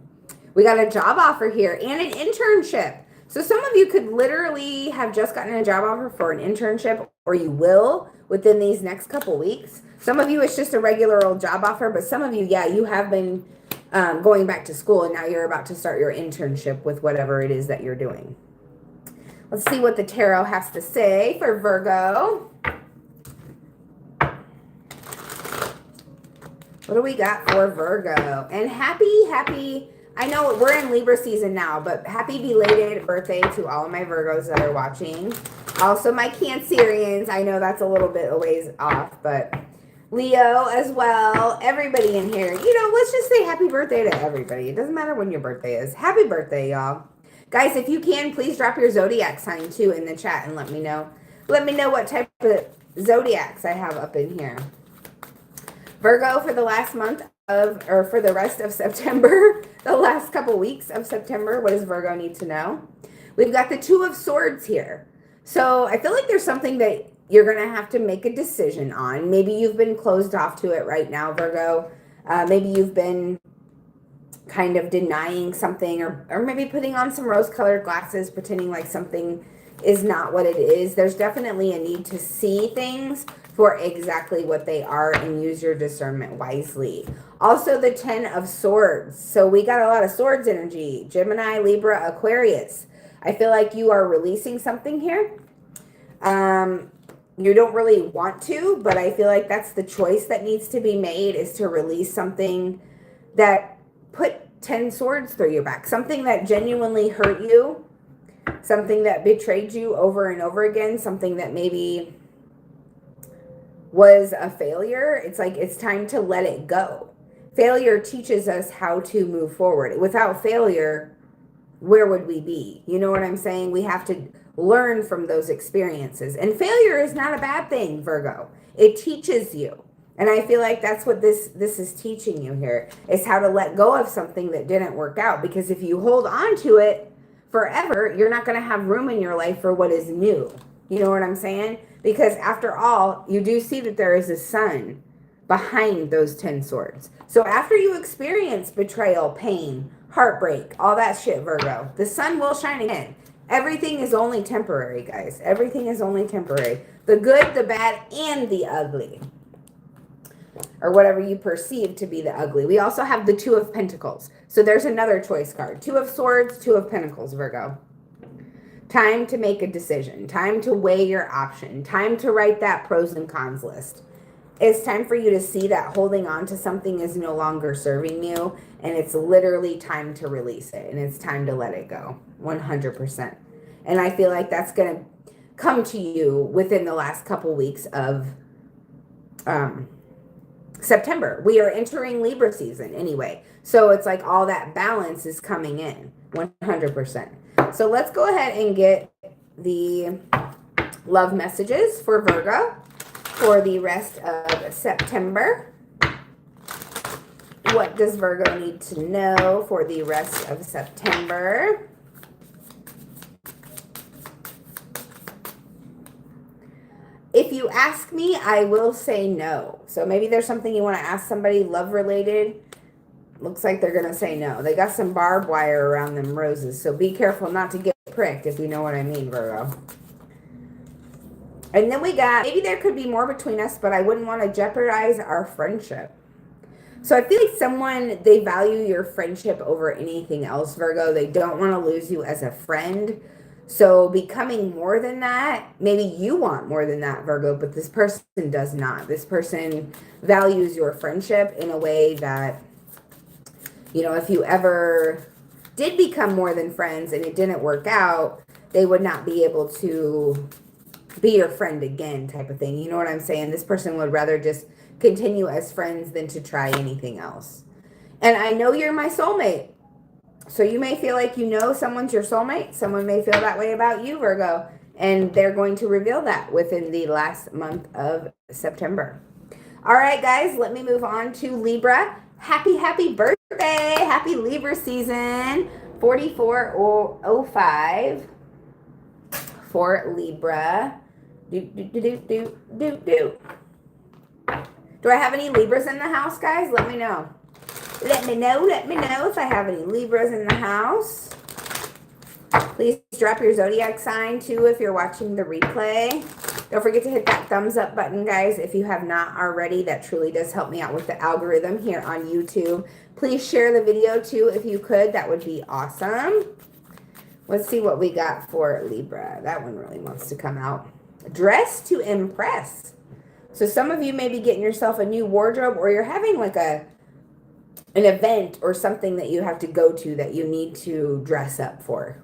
We got a job offer here and an internship. So some of you could literally have just gotten a job offer for an internship, or you will within these next couple weeks. Some of you, it's just a regular old job offer, but some of you, yeah, you have been going back to school, and now you're about to start your internship with whatever it is that you're doing. Let's see what the tarot has to say for Virgo. What do we got for Virgo? And happy I know we're in Libra season now, but happy belated birthday to all of my Virgos that are watching. Also my Cancerians. I know that's a little bit a ways off, but Leo as well. Everybody in here. You know, let's just say happy birthday to everybody. It doesn't matter when your birthday is. Happy birthday, y'all. Guys, if you can, please drop your zodiac sign too in the chat and let me know. Let me know what type of zodiacs I have up in here. Virgo for the last month of, or for the rest of September, the last couple weeks of September. What does Virgo need to know? We've got the Two of Swords here. So I feel like there's something that you're going to have to make a decision on. Maybe you've been closed off to it right now, Virgo. Maybe you've been kind of denying something, or maybe putting on some rose-colored glasses, pretending like something is not what it is. There's definitely a need to see things for exactly what they are and use your discernment wisely. Also, the 10 of Swords. So we got a lot of swords energy. Gemini, Libra, Aquarius. I feel like you are releasing something here. You don't really want to, but I feel like that's the choice that needs to be made, is to release something that put 10 swords through your back. Something that genuinely hurt you. Something that betrayed you over and over again. Something that maybe was a failure. It's like it's time to let it go. Failure teaches us how to move forward. Without failure, where would we be? You know what I'm saying? We have to learn from those experiences. And failure is not a bad thing, Virgo. It teaches you. And I feel like that's what this is teaching you here, is how to let go of something that didn't work out. Because if you hold on to it forever, you're not going to have room in your life for what is new. You know what I'm saying? Because after all, you do see that there is a sun behind those 10 swords. So after you experience betrayal, pain, heartbreak, all that shit, Virgo, the sun will shine again. Everything is only temporary, guys. Everything is only temporary. The good, the bad, and the ugly. Or whatever you perceive to be the ugly. We also have the Two of Pentacles. So there's another choice card. Two of Swords, Two of Pentacles, Virgo. Time to make a decision. Time to weigh your option. Time to write that pros and cons list. It's time for you to see that holding on to something is no longer serving you, and it's literally time to release it, and it's time to let it go, 100%. And I feel like that's going to come to you within the last couple weeks of September. We are entering Libra season anyway, so it's like all that balance is coming in, 100%. So let's go ahead and get the love messages for Virgo for the rest of September. What does Virgo need to know for the rest of September? If you ask me, I will say no. So maybe there's something you want to ask somebody love related. Looks like they're going to say no. They got some barbed wire around them roses. So be careful not to get pricked, if you know what I mean, Virgo. And then we got, maybe there could be more between us, but I wouldn't want to jeopardize our friendship. So I feel like someone, they value your friendship over anything else, Virgo. They don't want to lose you as a friend. So becoming more than that, maybe you want more than that, Virgo, but this person does not. This person values your friendship in a way that, you know, if you ever did become more than friends and it didn't work out, they would not be able to be your friend again, type of thing. You know what I'm saying? This person would rather just continue as friends than to try anything else. And I know you're my soulmate. So you may feel like you know someone's your soulmate. Someone may feel that way about you, Virgo. And they're going to reveal that within the last month of September. All right, guys, let me move on to Libra. Happy birthday. Happy Libra season. 4405 for Libra. Do I have any Libras in the house, guys? Let me know. Let me know if I have any Libras in the house. Please drop your zodiac sign too if you're watching the replay. Don't forget to hit that thumbs up button, guys, if you have not already. That truly does help me out with the algorithm here on YouTube. Please share the video too if you could. That would be awesome. Let's see what we got for Libra. That one really wants to come out. Dress to impress. So some of you may be getting yourself a new wardrobe, or you're having like a an event or something that you have to go to that you need to dress up for.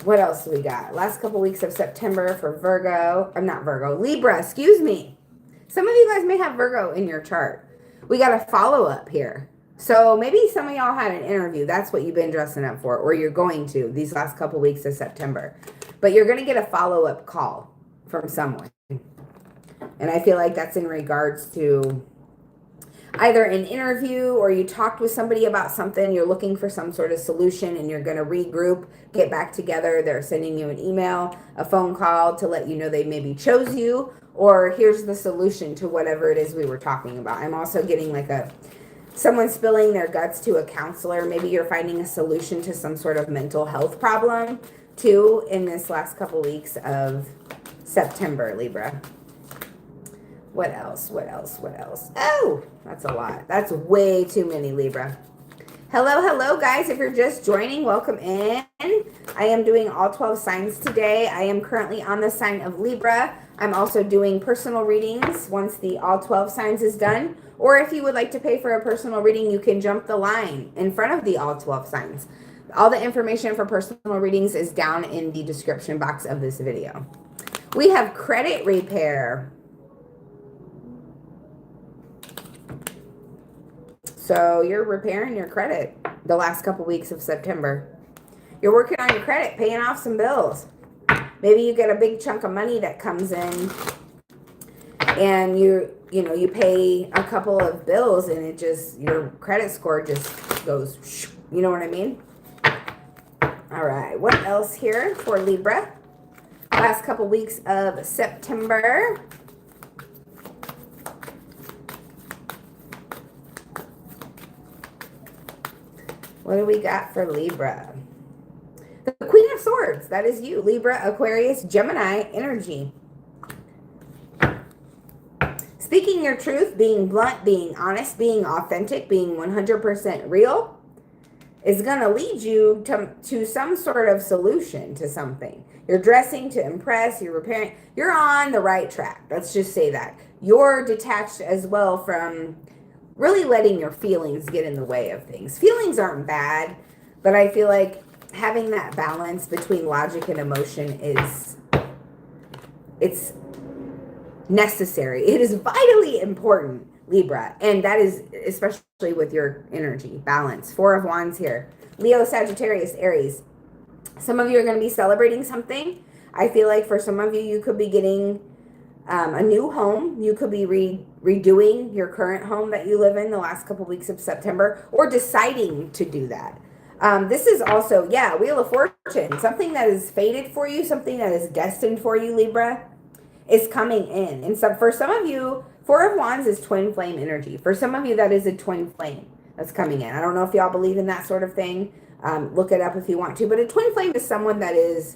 What else do we got? Last couple weeks of September for Virgo. I'm not Virgo. Libra, excuse me. Some of you guys may have Virgo in your chart. We got a follow-up here. So maybe some of y'all had an interview. That's what you've been dressing up for, or you're going to these last couple weeks of September. But you're going to get a follow-up call from someone. And I feel like that's in regards to either an interview or you talked with somebody about something, you're looking for some sort of solution and you're going to regroup, get back together. They're sending you an email, a phone call to let you know they maybe chose you, or here's the solution to whatever it is we were talking about. I'm also getting like someone spilling their guts to a counselor. Maybe you're finding a solution to some sort of mental health problem too in this last couple weeks of September, Libra. What else? What else? What else? Oh, that's a lot. That's way too many, Libra. Hello, hello, guys. If you're just joining, welcome in. I am doing all 12 signs today. I am currently on the sign of Libra. I'm also doing personal readings once the all 12 signs is done. Or if you would like to pay for a personal reading, you can jump the line in front of the all 12 signs. All the information for personal readings is down in the description box of this video. We have credit repair. So you're repairing your credit the last couple weeks of September. You're working on your credit, paying off some bills. Maybe you get a big chunk of money that comes in and you pay a couple of bills and it just, your credit score just goes, you know what I mean? All right, what else here for Libra? Last couple weeks of September. What do we got for Libra? The Queen of Swords. That is you, Libra, Aquarius, Gemini energy. Speaking your truth, being blunt, being honest, being authentic, being 100% real is going to lead you to some sort of solution to something. You're dressing to impress, you're repairing. You're on the right track. Let's just say that. You're detached as well from really letting your feelings get in the way of things. Feelings aren't bad, but I feel like having that balance between logic and emotion it's necessary. It is vitally important, Libra, and that is especially with your energy balance. 4 of Wands here. Leo, Sagittarius, Aries. Some of you are going to be celebrating something. I feel like for some of you, you could be getting a new home. You could be redoing your current home that you live in the last couple weeks of September, or deciding to do that. This is also, Wheel of Fortune. Something that is fated for you, something that is destined for you, Libra, is coming in. And for some of you, 4 of Wands is twin flame energy. For some of you, that is a twin flame that's coming in. I don't know if y'all believe in that sort of thing. Look it up if you want to. But a twin flame is someone that is,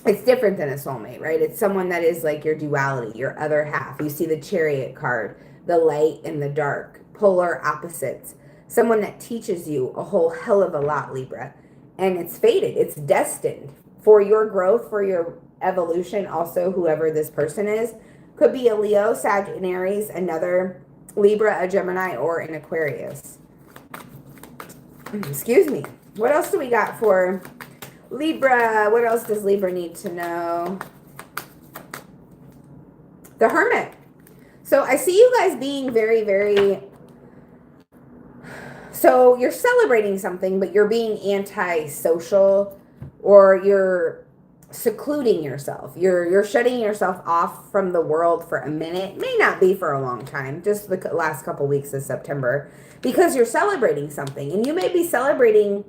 it's different than a soulmate, right? It's someone that is like your duality, your other half. You see the Chariot card, the light and the dark, polar opposites. Someone that teaches you a whole hell of a lot, Libra. And it's fated. It's destined for your growth, for your evolution. Also, whoever this person is. Could be a Leo, Sag, and Aries, another Libra, a Gemini, or an Aquarius. Excuse me. What else do we got for Libra? What else does Libra need to know? The Hermit. So I see you guys being very, very... So you're celebrating something, but you're being anti-social, or you're secluding yourself. You're shutting yourself off from the world for a minute. May not be for a long time, just the last couple weeks of September, because you're celebrating something. And you may be celebrating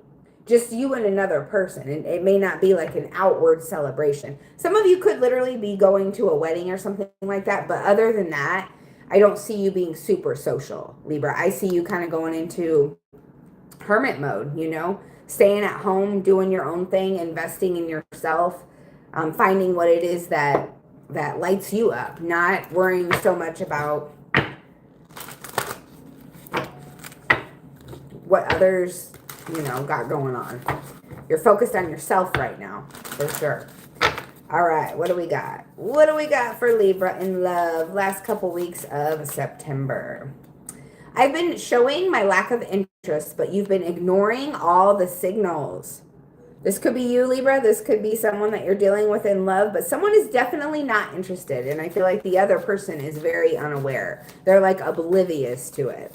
just you and another person. And it may not be like an outward celebration. Some of you could literally be going to a wedding or something like that. But other than that, I don't see you being super social, Libra. I see you kind of going into hermit mode, staying at home, doing your own thing, investing in yourself, finding what it is that lights you up, not worrying so much about what others, got going on. You're focused on yourself right now, for sure. All right, what do we got? What do we got for Libra in love? Last couple weeks of September. I've been showing my lack of interest, but you've been ignoring all the signals. This could be you, Libra. This could be someone that you're dealing with in love, but someone is definitely not interested. And I feel like the other person is very unaware. They're like oblivious to it.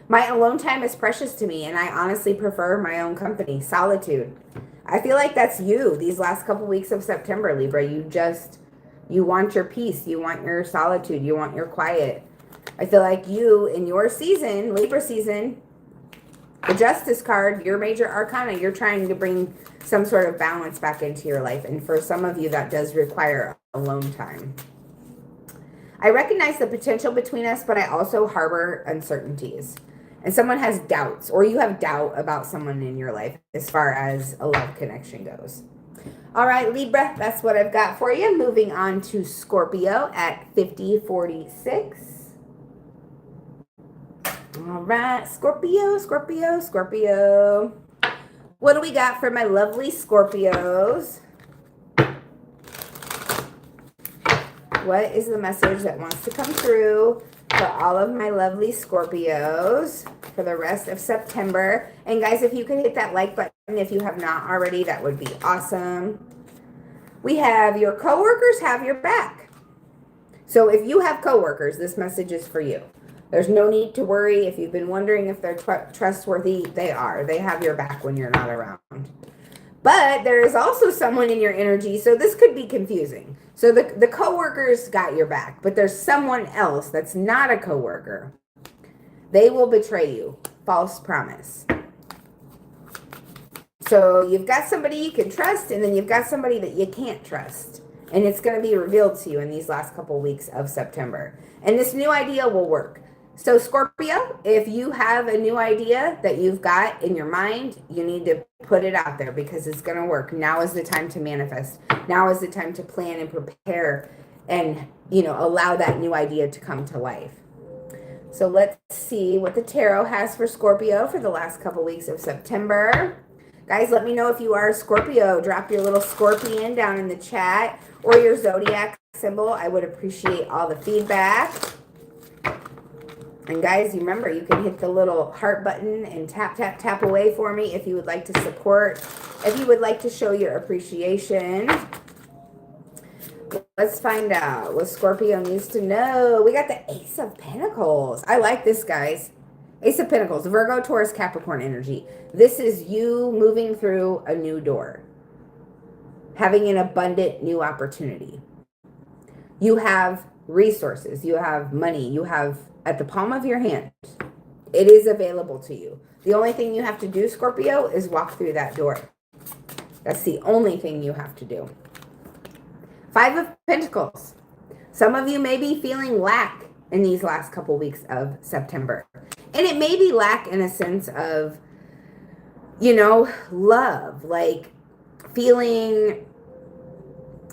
My alone time is precious to me, and I honestly prefer my own company, solitude. I feel like that's you these last couple weeks of September, Libra. You want your peace. You want your solitude. You want your quiet. I feel like you, in your season, Libra season, the Justice card, your major arcana, you're trying to bring some sort of balance back into your life. And for some of you, that does require alone time. I recognize the potential between us, but I also harbor uncertainties. And someone has doubts, or you have doubt about someone in your life as far as a love connection goes. All right, Libra, that's what I've got for you. Moving on to Scorpio at 5046. All right, Scorpio, Scorpio, Scorpio. What do we got for my lovely Scorpios? What is the message that wants to come through for all of my lovely Scorpios for the rest of September? And guys, if you could hit that like button if you have not already, that would be awesome. We have your coworkers have your back. So if you have coworkers, this message is for you. There's no need to worry. If you've been wondering if they're trustworthy, they are. They have your back when you're not around. But there is also someone in your energy, so this could be confusing. So the coworkers got your back, but there's someone else that's not a coworker. They will betray you. False promise. So you've got somebody you can trust, and then you've got somebody that you can't trust. And it's going to be revealed to you in these last couple weeks of September. And this new idea will work. So Scorpio, if you have a new idea that you've got in your mind, you need to put it out there because it's going to work. Now is the time to manifest. Now is the time to plan and prepare and, allow that new idea to come to life. So let's see what the tarot has for Scorpio for the last couple weeks of September. Guys, let me know if you are a Scorpio. Drop your little scorpion down in the chat or your zodiac symbol. I would appreciate all the feedback. And guys, remember, you can hit the little heart button and tap, tap, tap away for me if you would like to support, if you would like to show your appreciation. Let's find out what Scorpio needs to know. We got the Ace of Pentacles. I like this, guys. Ace of Pentacles, Virgo, Taurus, Capricorn energy. This is you moving through a new door, having an abundant new opportunity. You have resources, you have money, you have at the palm of your hand. It is available to you. The only thing you have to do, Scorpio, is walk through that door. That's the only thing you have to do. Five of Pentacles. Some of you may be feeling lack in these last couple weeks of September. And it may be lack in a sense of, love, like feeling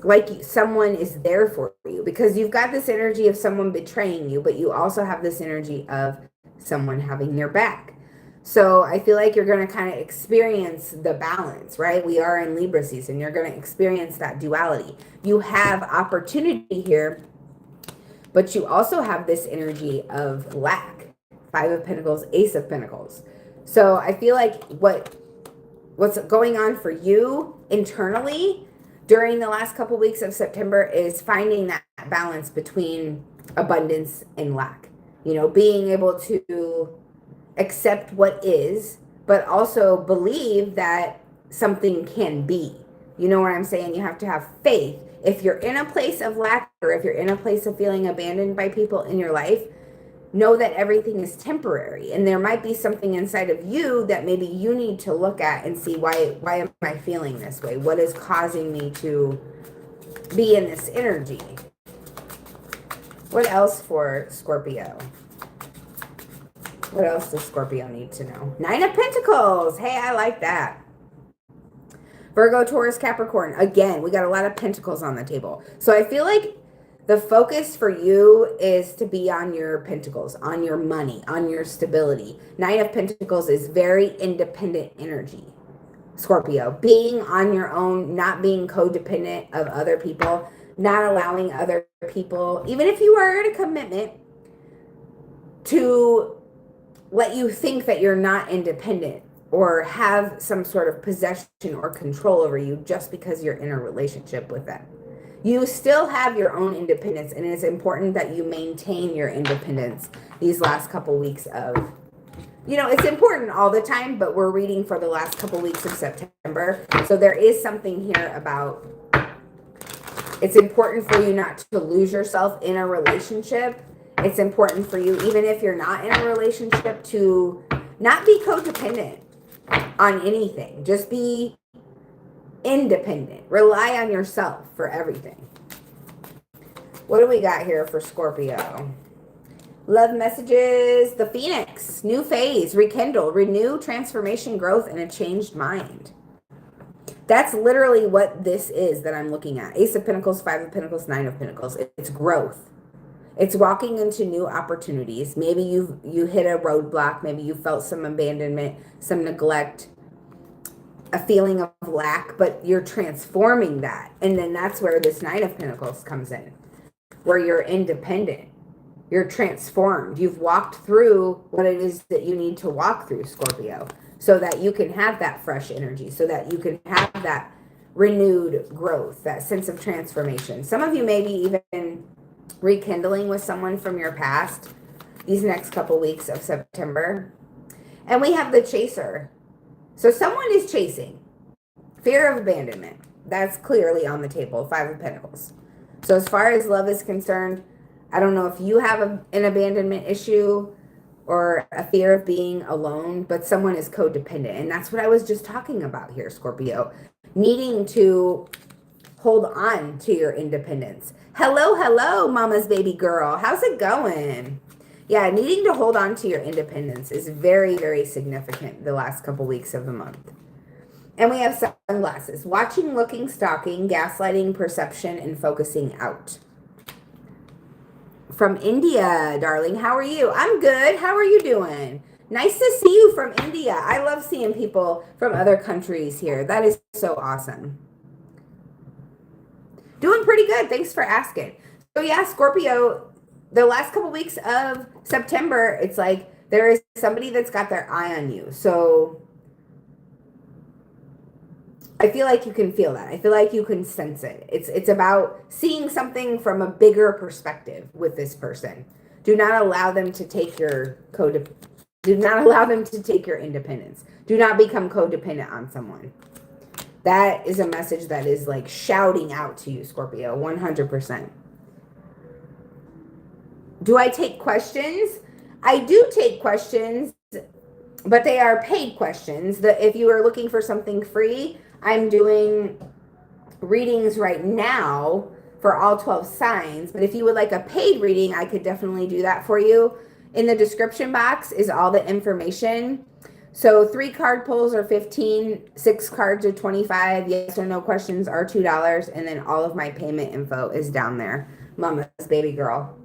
like someone is there for you, because you've got this energy of someone betraying you, but you also have this energy of someone having your back. So I feel like you're going to kind of experience the balance, right? We are in Libra season. You're going to experience that duality. You have opportunity here, but you also have this energy of lack. Five of Pentacles, Ace of Pentacles. So I feel like what's going on for you internally during the last couple weeks of September is finding that balance between abundance and lack. Being able to accept what is, but also believe that something can be. You know what I'm saying? You have to have faith. If you're in a place of lack, or if you're in a place of feeling abandoned by people in your life, know that everything is temporary. And there might be something inside of you that maybe you need to look at and see, why am I feeling this way? What is causing me to be in this energy? What else for Scorpio? What else does Scorpio need to know? Nine of Pentacles. Hey, I like that. Virgo, Taurus, Capricorn. Again, we got a lot of pentacles on the table. So I feel like the focus for you is to be on your pentacles, on your money, on your stability. Nine of Pentacles is very independent energy. Scorpio, being on your own, not being codependent of other people. not allowing other people, even if you are in a commitment, to let you think that you're not independent or have some sort of possession or control over you just because you're in a relationship with them. You still have your own independence, and it's important that you maintain your independence these last couple weeks of, it's important all the time, but we're reading for the last couple weeks of September. So there is something here about it's important for you not to lose yourself in a relationship. It's important for you, even if you're not in a relationship, to not be codependent on anything. Just be independent. Rely on yourself for everything. What do we got here for Scorpio? Love messages. The Phoenix. New phase. Rekindle. Renew. Transformation. Growth. And a changed mind. That's literally what this is that I'm looking at. Ace of Pentacles, Five of Pentacles, Nine of Pentacles. It's growth. It's walking into new opportunities. Maybe you hit a roadblock. Maybe you felt some abandonment, some neglect, a feeling of lack, but you're transforming that. And then that's where this Nine of Pentacles comes in, where you're independent. You're transformed. You've walked through what it is that you need to walk through, Scorpio, so that you can have that fresh energy, so that you can have that renewed growth, that sense of transformation. Some of you may be even rekindling with someone from your past these next couple weeks of September. And we have the Chaser. So someone is chasing. Fear of abandonment. That's clearly on the table. Five of Pentacles. So as far as love is concerned, I don't know if you have an abandonment issue or a fear of being alone, but someone is codependent. And that's what I was just talking about here, Scorpio. Needing to hold on to your independence. Hello, mama's baby girl. How's it going? Yeah, needing to hold on to your independence is very, very significant the last couple weeks of the month. And we have sunglasses. Watching, looking, stalking, gaslighting, perception, and focusing out. From India, darling. How are you? I'm good. How are you doing? Nice to see you from India. I love seeing people from other countries here. That is so awesome. Doing pretty good. Thanks for asking. So yeah, Scorpio, the last couple weeks of September, it's like there is somebody that's got their eye on you. So I feel like you can feel that. I feel like you can sense it. It's about seeing something from a bigger perspective with this person. Do not allow them to take your do not allow them to take your independence. Do not become codependent on someone. That is a message that is like shouting out to you, Scorpio, 100%. Do I take questions? I do take questions, but they are paid questions. If you are looking for something free, I'm doing readings right now for all 12 signs. But if you would like a paid reading, I could definitely do that for you. In the description box is all the information. So 3 card pulls are $15, 6 cards are $25, yes or no questions are $2, and then all of my payment info is down there. Mama's baby girl.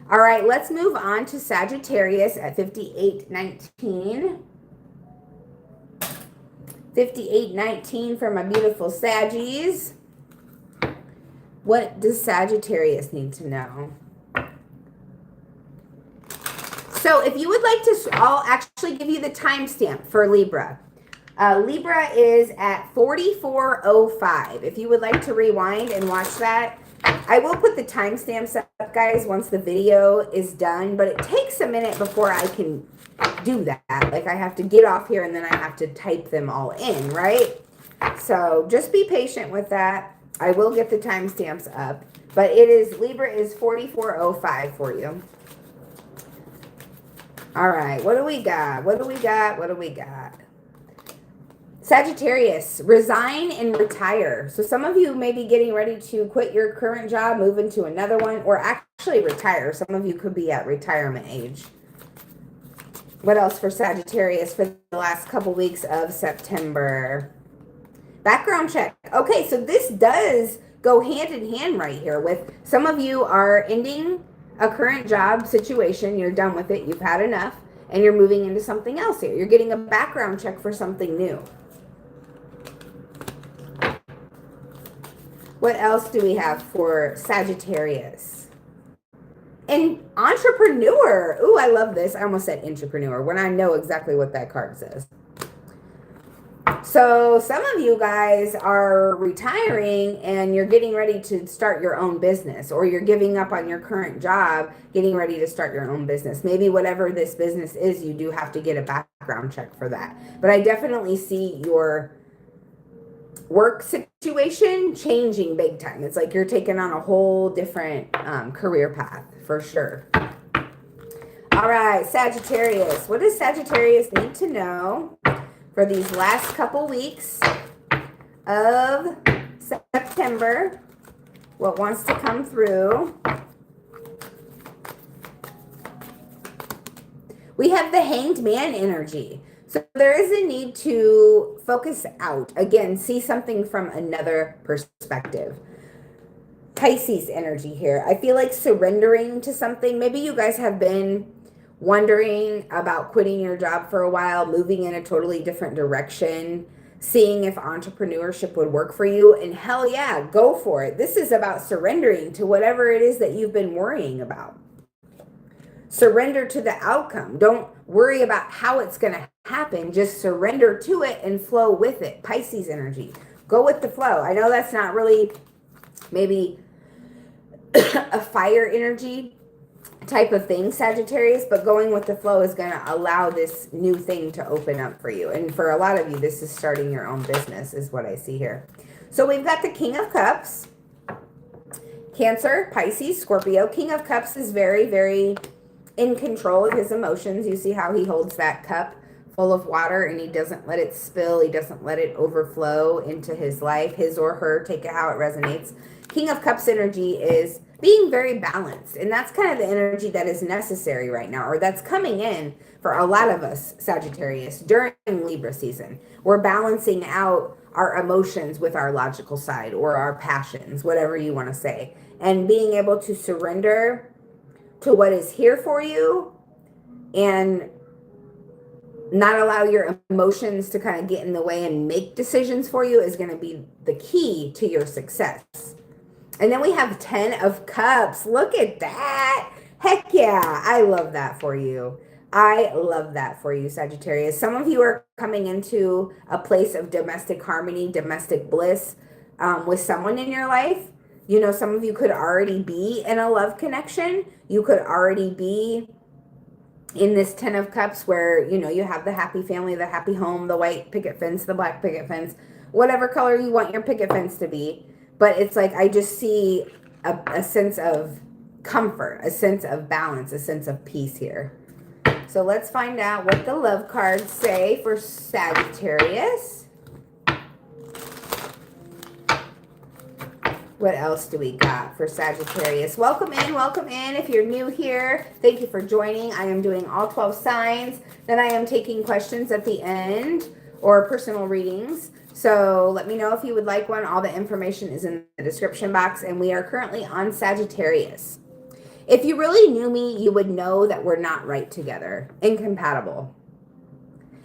All right, let's move on to Sagittarius at 5819. 5819 for my beautiful Saggies. What does Sagittarius need to know? So if you would like to, I'll actually give you the timestamp for Libra. Libra is at 44:05. If you would like to rewind and watch that, I will put the timestamps up, guys, once the video is done. But it takes a minute before I can do that. Like I have to get off here and then I have to type them all in, right? So just be patient with that. I will get the timestamps up. But it is, Libra is 44:05 for you. All right, what do we got? What do we got? What do we got? Sagittarius, resign and retire. So some of you may be getting ready to quit your current job, move into another one, or actually retire. Some of you could be at retirement age. What else for Sagittarius for the last couple weeks of September? Background check. Okay, so this does go hand in hand right here with some of you are ending a current job situation. You're done with it. You've had enough. And you're moving into something else here. You're getting a background check for something new. What else do we have for Sagittarius? An entrepreneur. Ooh, I love this. I almost said entrepreneur when I know exactly what that card says. So some of you guys are retiring and you're getting ready to start your own business, or you're giving up on your current job, getting ready to start your own business. Maybe whatever this business is, you do have to get a background check for that. But I definitely see your work situation changing big time. It's like you're taking on a whole different career path for sure. All right, Sagittarius. What does Sagittarius need to know for these last couple weeks of September? What wants to come through? We have the Hanged Man energy. So there is a need to focus out. Again, see something from another perspective. Pisces energy here. I feel like surrendering to something. Maybe you guys have been wondering about quitting your job for a while, moving in a totally different direction, seeing if entrepreneurship would work for you. And hell yeah, go for it. This is about surrendering to whatever it is that you've been worrying about. Surrender to the outcome. Don't worry about how it's going to happen. Just surrender to it and flow with it. Pisces energy. Go with the flow. I know that's not really maybe a fire energy type of thing, Sagittarius, but going with the flow is going to allow this new thing to open up for you. And for a lot of you, this is starting your own business is what I see here. So we've got the King of Cups, Cancer, Pisces, Scorpio. King of Cups is very, very in control of his emotions. You see how he holds that cup full of water and he doesn't let it spill. He doesn't let it overflow into his life, his or her, take it how it resonates. King of Cups energy is being very balanced. And that's kind of the energy that is necessary right now, or that's coming in for a lot of us, Sagittarius, during Libra season. We're balancing out our emotions with our logical side or our passions, whatever you want to say. And being able to surrender to what is here for you and not allow your emotions to kind of get in the way and make decisions for you is going to be the key to your success. And then we have 10 of Cups. Look at that. Heck yeah. I love that for you. I love that for you, Sagittarius. Some of you are coming into a place of domestic harmony, domestic bliss with someone in your life. You know, some of you could already be in a love connection. You could already be in this 10 of Cups where, you know, you have the happy family, the happy home, the white picket fence, the black picket fence, whatever color you want your picket fence to be. But it's like I just see a sense of comfort, a sense of balance, a sense of peace here. So let's find out what the love cards say for Sagittarius. What else do we got for Sagittarius? Welcome in, welcome in. If you're new here, thank you for joining. I am doing all 12 signs. Then I am taking questions at the end or personal readings. So let me know if you would like one. All the information is in the description box. And we are currently on Sagittarius. If you really knew me, you would know that we're not right together. Incompatible.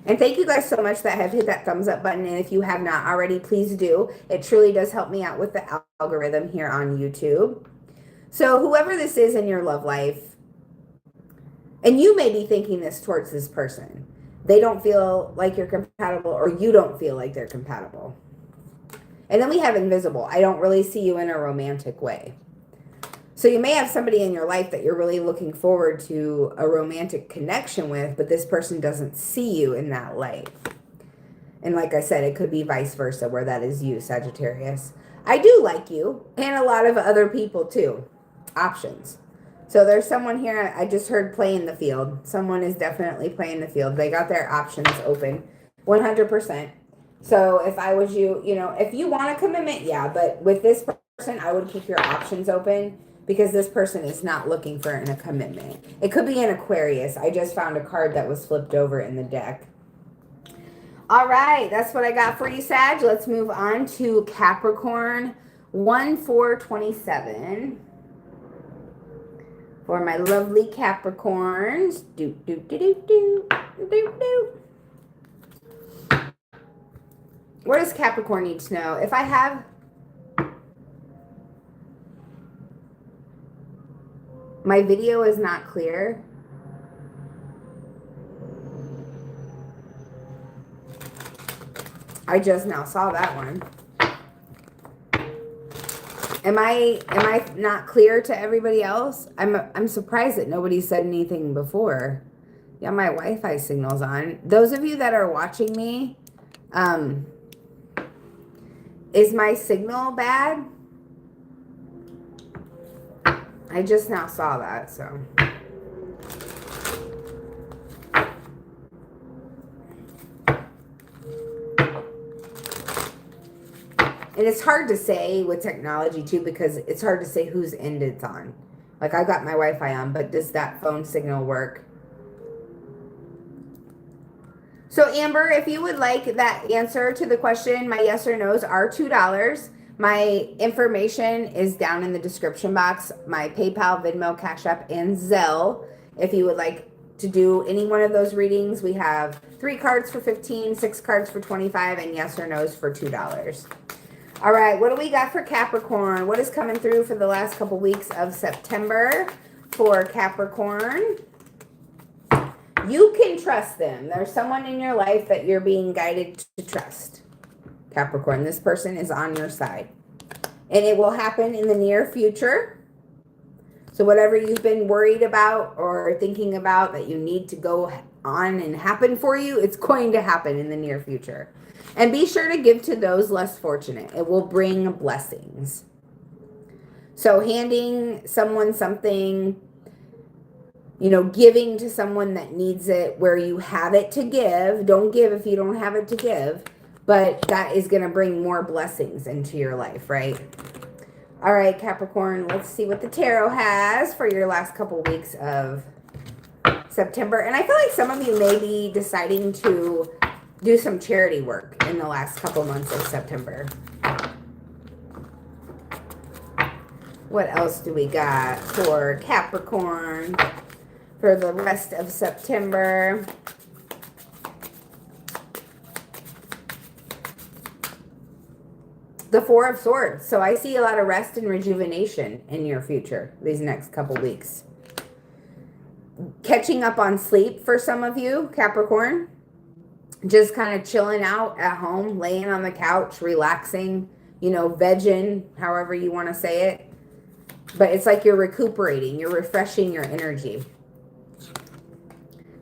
And thank you guys so much that have hit that thumbs up button. And if you have not already, please do. It truly does help me out with the algorithm here on YouTube. So whoever this is in your love life, and you may be thinking this towards this person, they don't feel like you're compatible, or you don't feel like they're compatible. And then we have invisible. I don't really see you in a romantic way. So you may have somebody in your life that you're really looking forward to a romantic connection with, but this person doesn't see you in that light. And like I said, it could be vice versa, where that is you, Sagittarius. I do like you, and a lot of other people too. Options. So there's someone here, I just heard play in the field. Someone is definitely playing the field. They got their options open, 100%. So if I was you, you know, if you want a commitment, yeah, but with this person, I would keep your options open because this person is not looking for a commitment. It could be an Aquarius. I just found a card that was flipped over in the deck. All right, that's what I got for you, Sag. Let's move on to Capricorn, 1/4/27. For my lovely Capricorns. Do, do, do, do, do, do, do. What does Capricorn need to know? If I have My video is not clear. I just now saw that one. Am I not clear to everybody else? I'm surprised that nobody said anything before. Yeah, my Wi-Fi signal's on. Those of you that are watching me, is my signal bad? I just now saw that, so. And it's hard to say with technology too, because it's hard to say whose end it's on. Like I got my Wi-Fi on, but does that phone signal work? So Amber, if you would like that answer to the question, my yes or no's are $2. My information is down in the description box. My PayPal, Venmo, Cash App, and Zelle. If you would like to do any one of those readings, we have 3 cards for $15, 6 cards for $25, and yes or no's for $2. All right, what do we got for Capricorn? What is coming through for the last couple weeks of September for Capricorn? You can trust them. There's someone in your life that you're being guided to trust. Capricorn, this person is on your side. And it will happen in the near future. So whatever you've been worried about or thinking about that you need to go on and happen for you, it's going to happen in the near future. And be sure to give to those less fortunate. It will bring blessings. So handing someone something, you know, giving to someone that needs it where you have it to give. Don't give if you don't have it to give. But that is going to bring more blessings into your life, right? All right, Capricorn, let's see what the tarot has for your last couple weeks of September. And I feel like some of you may be deciding to do some charity work in the last couple months of September. What else do we got for Capricorn for the rest of September? The Four of Swords. So I see a lot of rest and rejuvenation in your future these next couple weeks. Catching up on sleep for some of you, Capricorn. Just kind of chilling out at home, laying on the couch, relaxing, you know, vegging, however you want to say it. But it's like you're recuperating, you're refreshing your energy.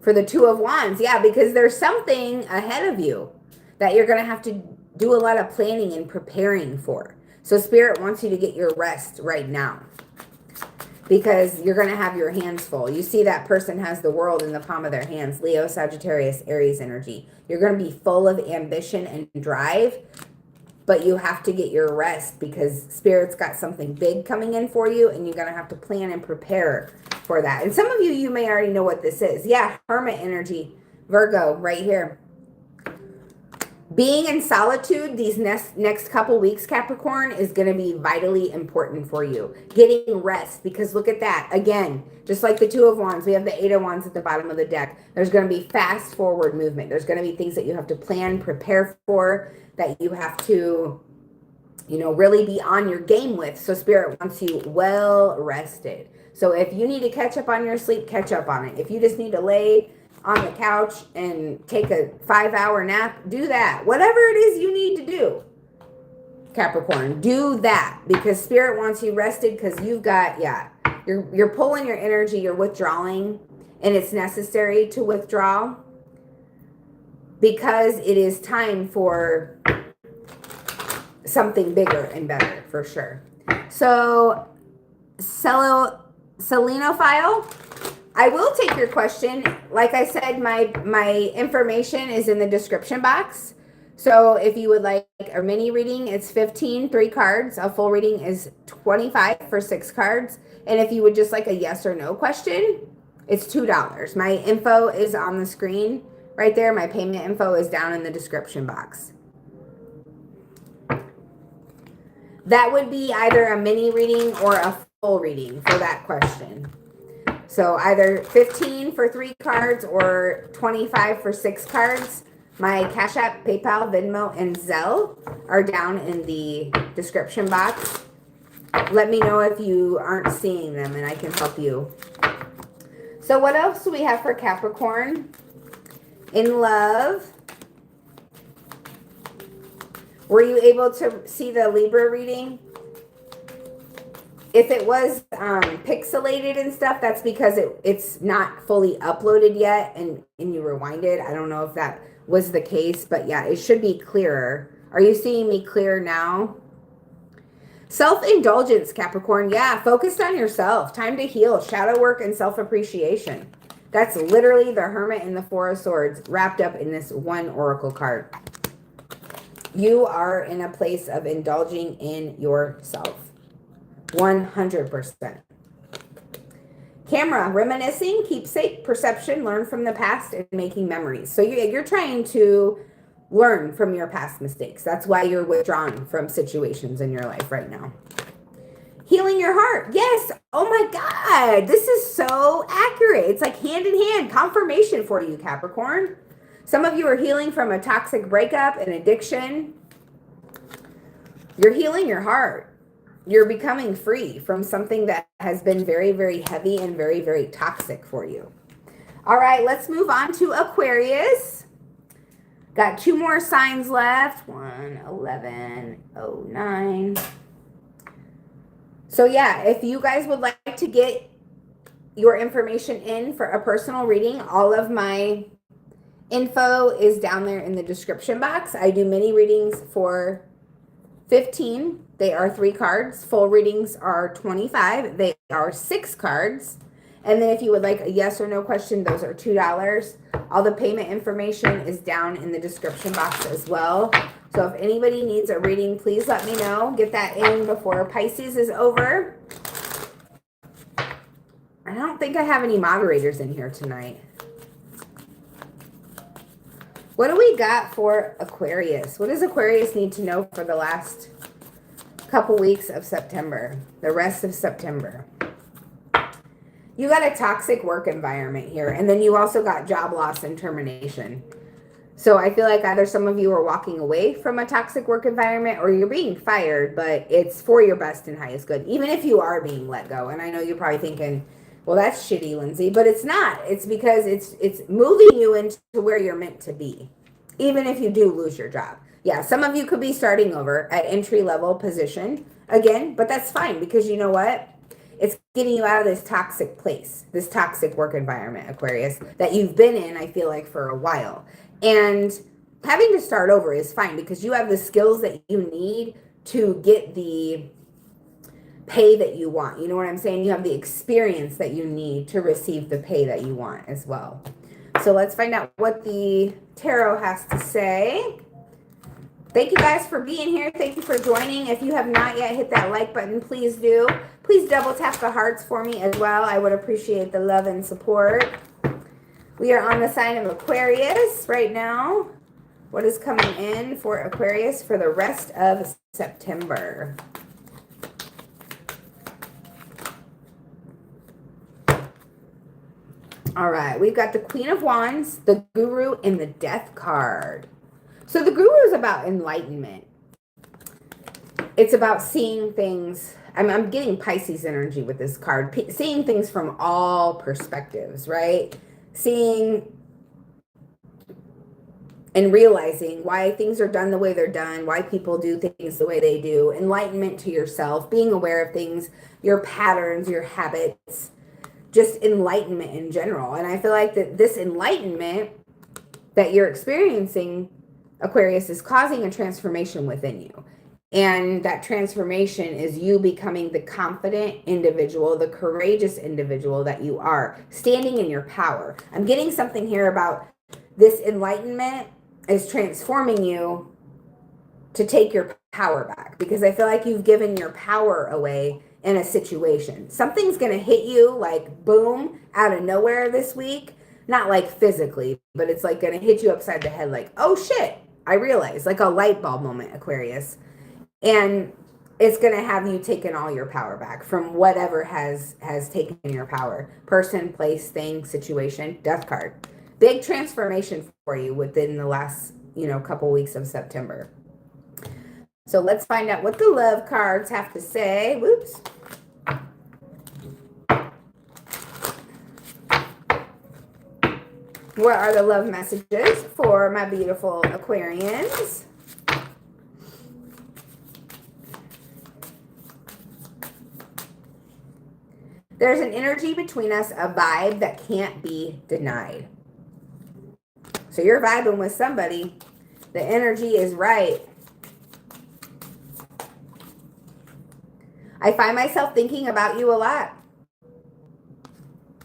For the Two of Wands, yeah, because there's something ahead of you that you're going to have to do a lot of planning and preparing for. So Spirit wants you to get your rest right now, because you're going to have your hands full. You see that person has the world in the palm of their hands. Leo, Sagittarius, Aries energy. You're going to be full of ambition and drive, but you have to get your rest because Spirit's got something big coming in for you, and you're going to have to plan and prepare for that. And some of you, you may already know what this is. Yeah, Hermit energy, Virgo, right here. Being in solitude these next couple weeks, Capricorn, is going to be vitally important for you. Getting rest, because look at that. Again, just like the Two of Wands, we have the Eight of Wands at the bottom of the deck. There's going to be fast forward movement. There's going to be things that you have to plan, prepare for, that you have to, you know, really be on your game with. So Spirit wants you well rested. So if you need to catch up on your sleep, catch up on it. If you just need to lay on the couch and take a 5-hour nap, do that. Whatever it is you need to do, Capricorn, do that, because Spirit wants you rested, because you've got, yeah, you're pulling your energy, you're withdrawing, and it's necessary to withdraw because it is time for something bigger and better, for sure. So, Selenophile, I will take your question. Like I said, my information is in the description box. So if you would like a mini reading, it's 15, 3 cards. A full reading is 25 for 6 cards. And if you would just like a yes or no question, it's $2. My info is on the screen right there. My payment info is down in the description box. That would be either a mini reading or a full reading for that question. So either 15 for 3 cards or 25 for 6 cards. My Cash App, PayPal, Venmo, and Zelle are down in the description box. Let me know if you aren't seeing them and I can help you. So what else do we have for Capricorn? In love. Were you able to see the Libra reading? If it was pixelated and stuff, that's because it's not fully uploaded yet and you rewinded. I don't know if that was the case, but yeah, it should be clearer. Are you seeing me clear now? Self-indulgence, Capricorn. Yeah, focused on yourself. Time to heal. Shadow work and self-appreciation. That's literally the Hermit and the Four of Swords wrapped up in this one oracle card. You are in a place of indulging in yourself. 100%. Camera, reminiscing, keepsake, perception, learn from the past, and making memories. So you're trying to learn from your past mistakes. That's why you're withdrawn from situations in your life right now. Healing your heart. Yes. Oh my God. This is so accurate. It's like hand in hand confirmation for you, Capricorn. Some of you are healing from a toxic breakup, an addiction. You're healing your heart. You're becoming free from something that has been very, very heavy and very, very toxic for you. All right, let's move on to Aquarius. Got 2 more signs left. 1, 11, 09. So yeah, if you guys would like to get your information in for a personal reading, all of my info is down there in the description box. I do mini readings for $15. They are 3 cards. Full readings are $25. They are 6 cards. And then if you would like a yes or no question, those are $2. All the payment information is down in the description box as well. So if anybody needs a reading, please let me know. Get that in before Pisces is over. I don't think I have any moderators in here tonight. What do we got for Aquarius? What does Aquarius need to know for the last couple weeks of September, the rest of September? You got a toxic work environment here, and then you also got job loss and termination. So I feel like either some of you are walking away from a toxic work environment or you're being fired, but it's for your best and highest good, even if you are being let go. And I know you're probably thinking, well, that's shitty, Lindsay, but it's not. It's because it's moving you into where you're meant to be, even if you do lose your job. Yeah, some of you could be starting over at entry-level position again, but that's fine because you know what? It's getting you out of this toxic place, this toxic work environment, Aquarius, that you've been in, I feel like, for a while. And having to start over is fine because you have the skills that you need to get the pay that you want. You know what I'm saying? You have the experience that you need to receive the pay that you want as well. So let's find out what the tarot has to say. Thank you guys for being here. Thank you for joining. If you have not yet hit that like button, please do. Please double tap the hearts for me as well. I would appreciate the love and support. We are on the sign of Aquarius right now. What is coming in for Aquarius for the rest of September? All right, we've got the Queen of Wands, the Guru, and the Death card. So the Guru is about enlightenment. It's about seeing things. I'm getting Pisces energy with this card. Seeing things from all perspectives, right? Seeing and realizing why things are done the way they're done, why people do things the way they do. Enlightenment to yourself, being aware of things, your patterns, your habits, just enlightenment in general. And I feel like that this enlightenment that you're experiencing, Aquarius, is causing a transformation within you. And that transformation is you becoming the confident individual, the courageous individual that you are, standing in your power. I'm getting something here about this enlightenment is transforming you to take your power back, because I feel like you've given your power away in a situation. Something's going to hit you like boom out of nowhere this week. Not like physically, but it's like going to hit you upside the head like, oh shit, I realized, like a light bulb moment, Aquarius. And it's going to have you taking all your power back from whatever has taken your power. Person, place, thing, situation, Death card. Big transformation for you within the last, couple weeks of September. So let's find out what the love cards have to say. Whoops. What are the love messages for my beautiful Aquarians? There's an energy between us, a vibe that can't be denied. So you're vibing with somebody. The energy is right. I find myself thinking about you a lot.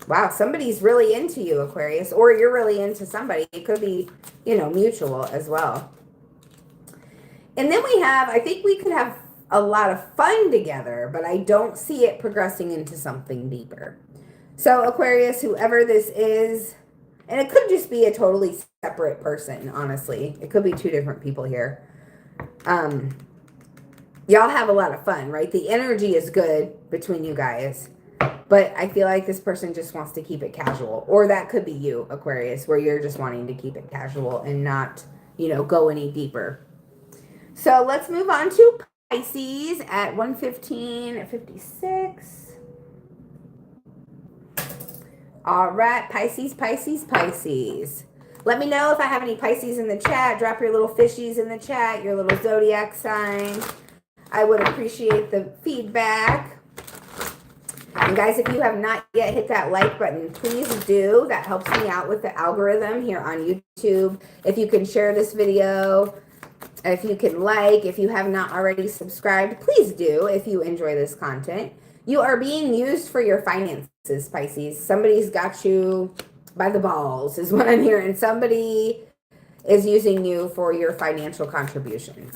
Wow, somebody's really into you, Aquarius, or you're really into somebody. It could be, you know, mutual as well. And then we have, I think we could have a lot of fun together, but I don't see it progressing into something deeper. So Aquarius, whoever this is, and it could just be a totally separate person, honestly. It could be two different people here. Y'all have a lot of fun, right? The energy is good between you guys. But I feel like this person just wants to keep it casual. Or that could be you, Aquarius, where you're just wanting to keep it casual and not, you know, go any deeper. So let's move on to Pisces at 1:15:56. All right, Pisces, Pisces, Pisces. Let me know if I have any Pisces in the chat. Drop your little fishies in the chat, your little zodiac sign. I would appreciate the feedback. And guys, if you have not yet hit that like button, please do. That helps me out with the algorithm here on YouTube. If you can share this video, if you can like, if you have not already subscribed, please do if you enjoy this content. You are being used for your finances, Pisces. Somebody's got you by the balls is what I'm hearing. Somebody is using you for your financial contributions.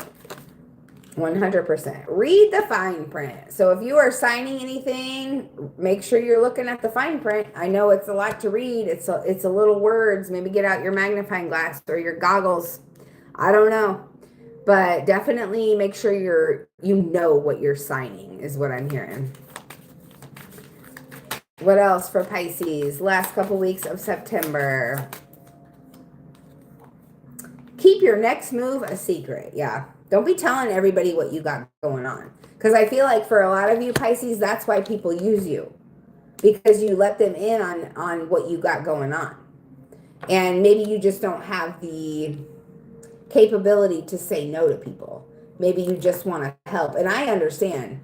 100%. Read the fine print. So if you are signing anything, make sure you're looking at the fine print. I know it's a lot to read. It's a little words. Maybe get out your magnifying glass or your goggles. I don't know. But definitely make sure you know what you're signing is what I'm hearing. What else for Pisces? Last couple weeks of September. Keep your next move a secret. Yeah. Don't be telling everybody what you got going on. Because I feel like for a lot of you Pisces, that's why people use you. Because you let them in on what you got going on. And maybe you just don't have the capability to say no to people. Maybe you just want to help. And I understand.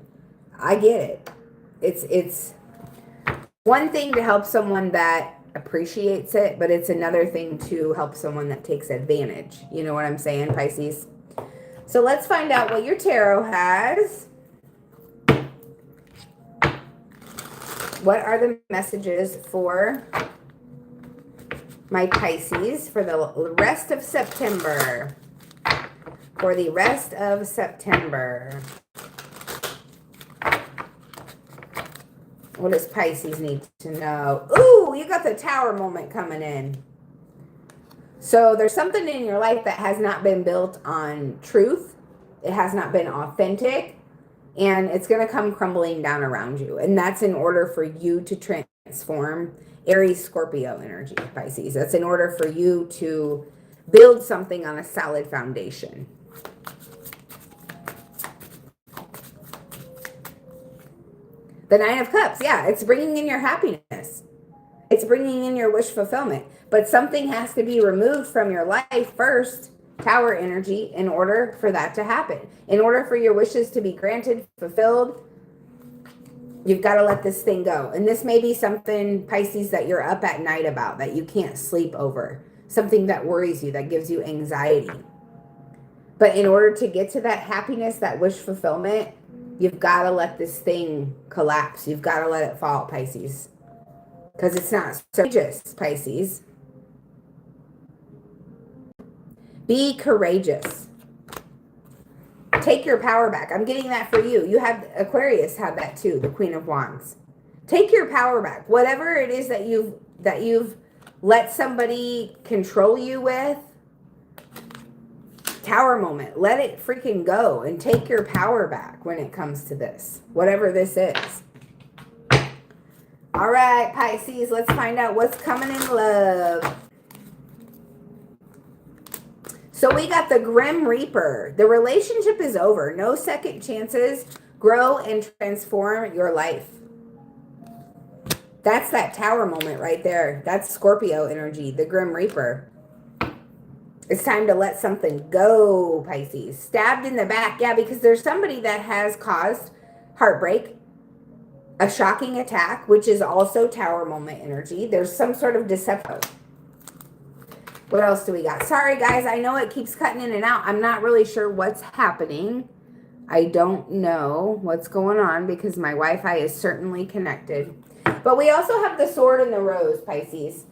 I get it. It's one thing to help someone that appreciates it, but it's another thing to help someone that takes advantage. You know what I'm saying, Pisces? So let's find out what your tarot has. What are the messages for my Pisces for the rest of September? For the rest of September. What does Pisces need to know? Ooh, you got the Tower moment coming in. So there's something in your life that has not been built on truth. It has not been authentic. And it's going to come crumbling down around you. And that's in order for you to transform Aries, Scorpio energy, Pisces. That's in order for you to build something on a solid foundation. The Nine of Cups. Yeah, it's bringing in your happiness. It's bringing in your wish fulfillment. But something has to be removed from your life first, Tower energy, in order for that to happen. In order for your wishes to be granted, fulfilled, you've got to let this thing go. And this may be something, Pisces, that you're up at night about, that you can't sleep over. Something that worries you, that gives you anxiety. But in order to get to that happiness, that wish fulfillment, you've got to let this thing collapse. You've got to let it fall, Pisces. Because it's not courageous, Pisces. Be courageous. Take your power back. I'm getting that for you. You have Aquarius had that too, the Queen of Wands. Take your power back. Whatever it is that you've let somebody control you with. Tower moment. Let it freaking go and take your power back when it comes to this. Whatever this is. All right, Pisces, let's find out what's coming in love. So we got the Grim Reaper. The relationship is over. No second chances. Grow and transform your life. That's that Tower moment right there. That's Scorpio energy, the Grim Reaper. It's time to let something go, Pisces. Stabbed in the back. Yeah, because there's somebody that has caused heartbreak, a shocking attack, which is also Tower moment energy. There's some sort of deception. What else do we got? Sorry, guys. I know it keeps cutting in and out. I'm not really sure what's happening. I don't know what's going on because my Wi-Fi is certainly connected. But we also have the Sword and the Rose, Pisces.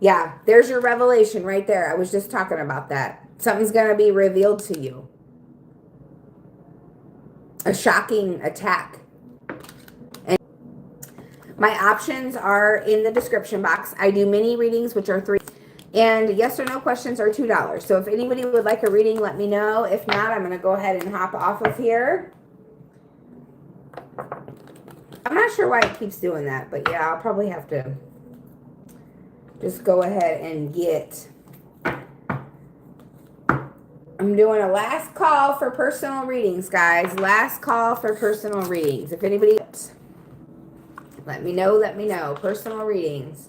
Yeah, there's your revelation right there. I was just talking about that. Something's going to be revealed to you. A shocking attack. And my options are in the description box. I do mini readings, which are $3. And yes or no questions are $2. So if anybody would like a reading, let me know. If not, I'm going to go ahead and hop off of here. I'm not sure why it keeps doing that, but yeah, I'll probably have to just go ahead and get. I'm doing a last call for personal readings, guys. Last call for personal readings. If anybody, let me know. Let me know. Personal readings.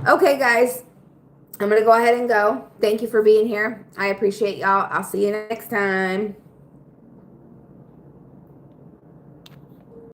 Okay, guys. I'm going to go ahead and go. Thank you for being here. I appreciate y'all. I'll see you next time.